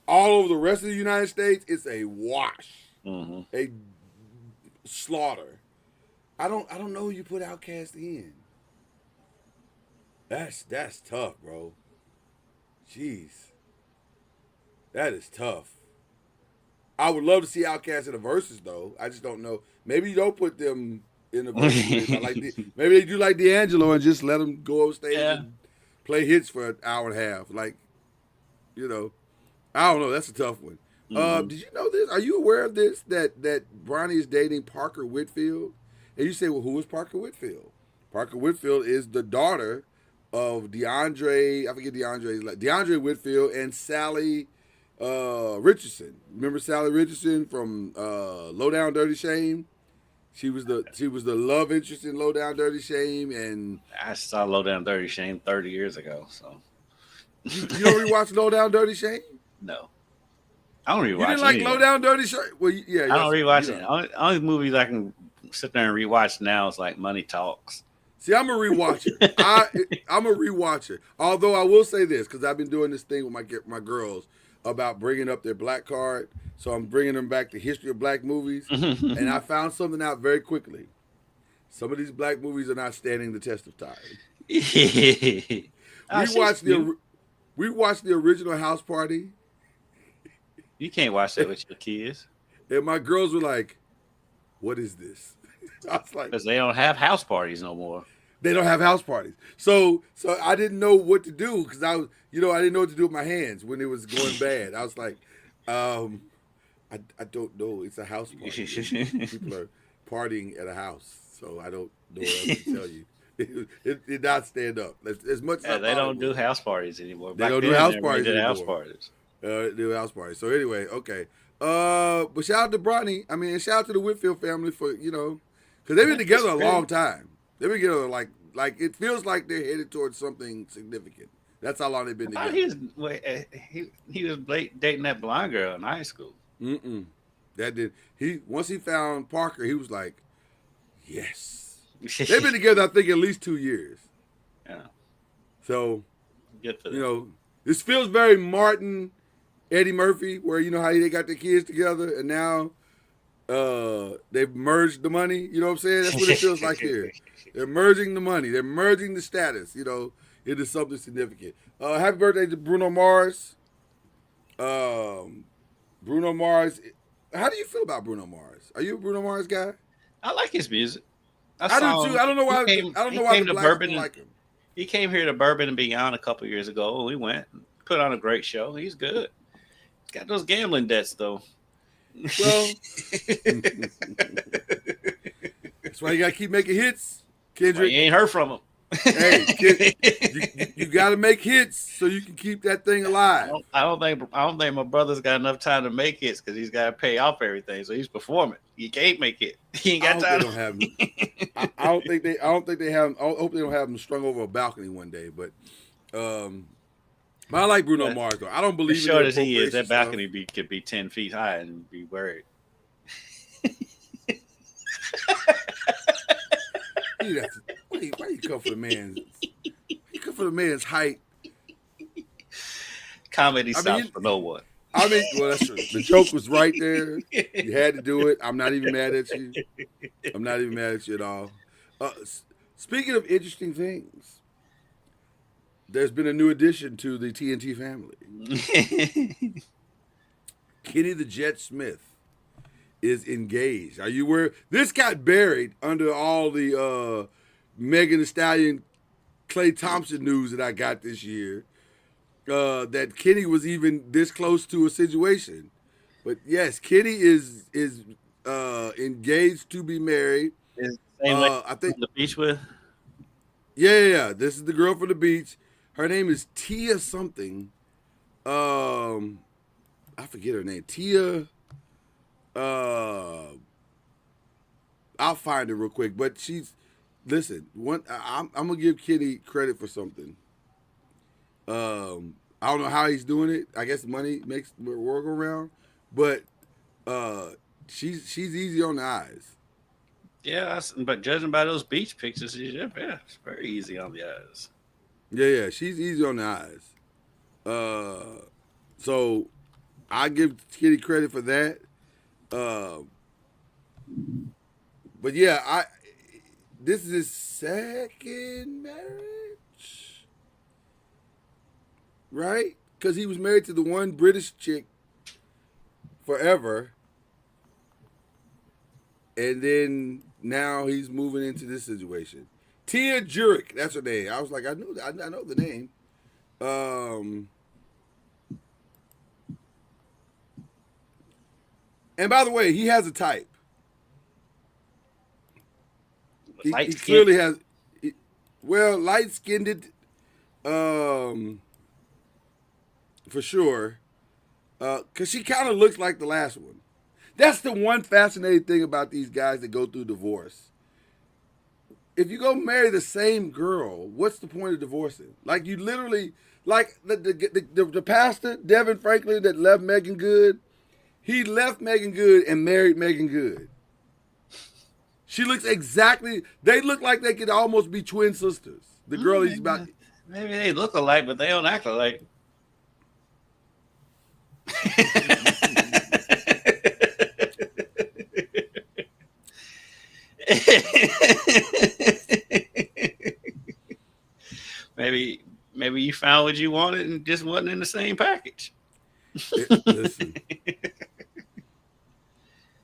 all over the rest of the United States, it's a wash, a slaughter. I don't know who you put Outkast in. That's tough, bro. Jeez. That is tough. I would love to see Outkast in the verses, though. I just don't know. Maybe you don't put them in the verses. Maybe they do like D'Angelo and just let them go on stage and play hits for an hour and a half. Like, I don't know. That's a tough one. Did you know this? Are you aware of this? That Bronny is dating Parker Whitfield? And you say, well, who is Parker Whitfield? Parker Whitfield is the daughter of DeAndre Whitfield and Sally Richardson. Remember Sally Richardson from Low Down Dirty Shame? She was the love interest in Low Down Dirty Shame, and I saw Low Down Dirty Shame 30 years ago. So you don't rewatch Low Down Dirty Shame? No, I don't rewatch. You didn't like Low Down Dirty Shame? Well, yeah. I don't rewatch it. Only movies I can sit there and rewatch now is like Money Talks. See, I'm a rewatcher. I'm a rewatcher. Although I will say this, because I've been doing this thing with my girls about bringing up their black card. So I'm bringing them back to history of black movies. And I found something out very quickly. Some of these black movies are not standing the test of time. We watched the original House Party. You can't watch that with your kids. And my girls were like, what is this? I was like, because they don't have house parties no more. They don't have house parties. So I didn't know what to do because I didn't know what to do with my hands when it was going bad. I was like, I don't know. It's a house party. People are partying at a house, so I don't know what else to tell you. It did not stand up. As much as they don't do house parties anymore. They don't do house parties anymore. House parties. Do house parties. So anyway, okay. But shout out to Bronny. I mean, and shout out to the Whitfield family for because they've been together a long time. They've been together like it feels like they're headed towards something significant. That's how long they've been I thought together. he was dating that blonde girl in high school. Mm-mm. That did once he found Parker, he was like, yes. They've been together, I think, at least 2 years. Yeah, So, good for them. you know, this feels very Martin, Eddie Murphy, where you know how they got their kids together and now they've merged the money. You know what I'm saying? That's what it feels like here. They're merging the money. They're merging the status. You know, into something significant. Happy birthday to Bruno Mars. Bruno Mars. How do you feel about Bruno Mars? Are you a Bruno Mars guy? I like his music. I do too. I don't know why. I don't know why the blacks don't like him. He came here to Bourbon and Beyond a couple years ago. We went, put on a great show. He's good. He's got those gambling debts though. Well, that's why you gotta keep making hits, Kendrick. You ain't heard from him. Hey, you got to make hits so you can keep that thing alive. I don't think my brother's got enough time to make hits because he's got to pay off everything. So he's performing. He can't make it. He ain't got time. I don't think they have. I hope they don't have them strung over a balcony one day. But I like Bruno Mars though. I don't believe as short as he is, that balcony could be 10 feet high and be worried. Why you come for the man's? You come for the man's height. Comedy stops for no one. I mean, well, that's true. The joke was right there. You had to do it. I'm not even mad at you. I'm not even mad at you at all. Speaking of interesting things, there's been a new addition to the TNT family. Kenny the Jet Smith is engaged. Are you aware? This got buried under all the Megan Thee Stallion, Klay Thompson news that I got this year. That Kenny was even this close to a situation. But yes, Kenny is engaged to be married. Is the same I think the beach with? Yeah. This is the girl from the beach. Her name is Tia something. I forget her name. Tia. I'll find it real quick. But listen. I'm gonna give Kenny credit for something. I don't know how he's doing it. I guess money makes the work around, but she's easy on the eyes. Yeah, but judging by those beach pictures, yeah, it's very easy on the eyes. Yeah, she's easy on the eyes. So I give Kitty credit for that. But yeah, this is his second marriage, right? Because he was married to the one British chick forever, and then now he's moving into this situation. Tia Jurek, that's her name. I was like, I know the name. And by the way, he has a type. He clearly has. Light-skinned, for sure. Because she kind of looks like the last one. That's the one fascinating thing about these guys that go through divorce. If you go marry the same girl, what's the point of divorcing? Like, you literally, like the pastor, Devin Franklin, that left Megan Good, he left Megan Good and married Megan Good. She looks they look like they could almost be twin sisters. The girl he's about. Maybe they look alike, but they don't act alike. Maybe you found what you wanted and just wasn't in the same package. Listen.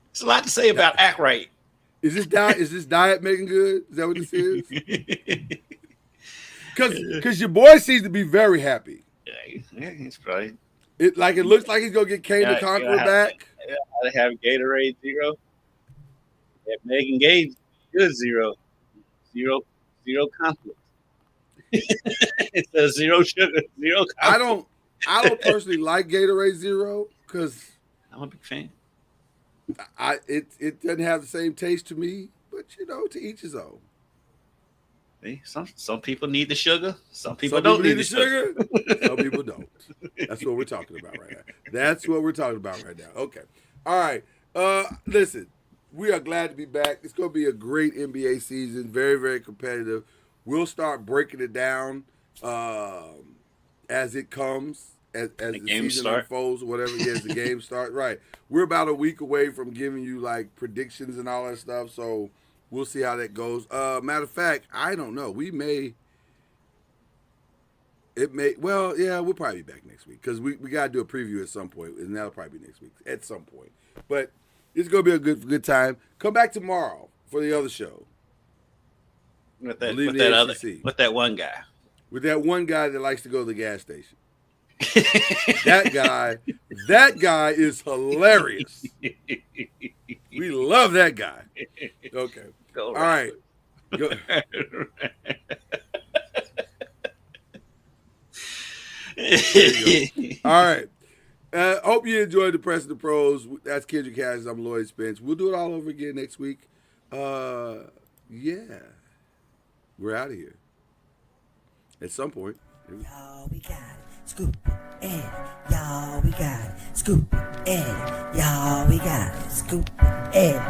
It's a lot to say about act right. Is this diet making good? Is that what this is? Because your boy seems to be very happy. Yeah, he's probably. It looks like he's gonna get Kane the Conqueror back. They have Gatorade 0. They have Megan Gage good 0 conflict. It says 0 sugar, 0 conflict. I don't personally like Gatorade 0 because I'm a big fan. It doesn't have the same taste to me, but to each his own. Some people need the sugar. Some people Some don't people need the sugar. Some people don't. That's what we're talking about right now. That's what we're talking about right now. Okay. All right. Listen, we are glad to be back. It's going to be a great NBA season. Very, very competitive. We'll start breaking it down as it comes, as the season unfolds, whatever it is, the game start. Right. We're about a week away from giving you like predictions and all that stuff. So we'll see how that goes. Matter of fact, I don't know. We'll probably be back next week because we got to do a preview at some point, and that'll probably be next week at some point. But it's going to be a good time. Come back tomorrow for the other show. With that one guy. With that one guy that likes to go to the gas station. that guy is hilarious. We love that guy. Okay. All right. Go. All right. Hope you enjoyed the Press of the Pros. That's Kendrick Harris. I'm Lloyd Spence. We'll do it all over again next week. Yeah. We're out of here. At some point. Y'all, we got it. Scoop in. Y'all, we got it. Scoop in. Y'all, we got it. Scoop in.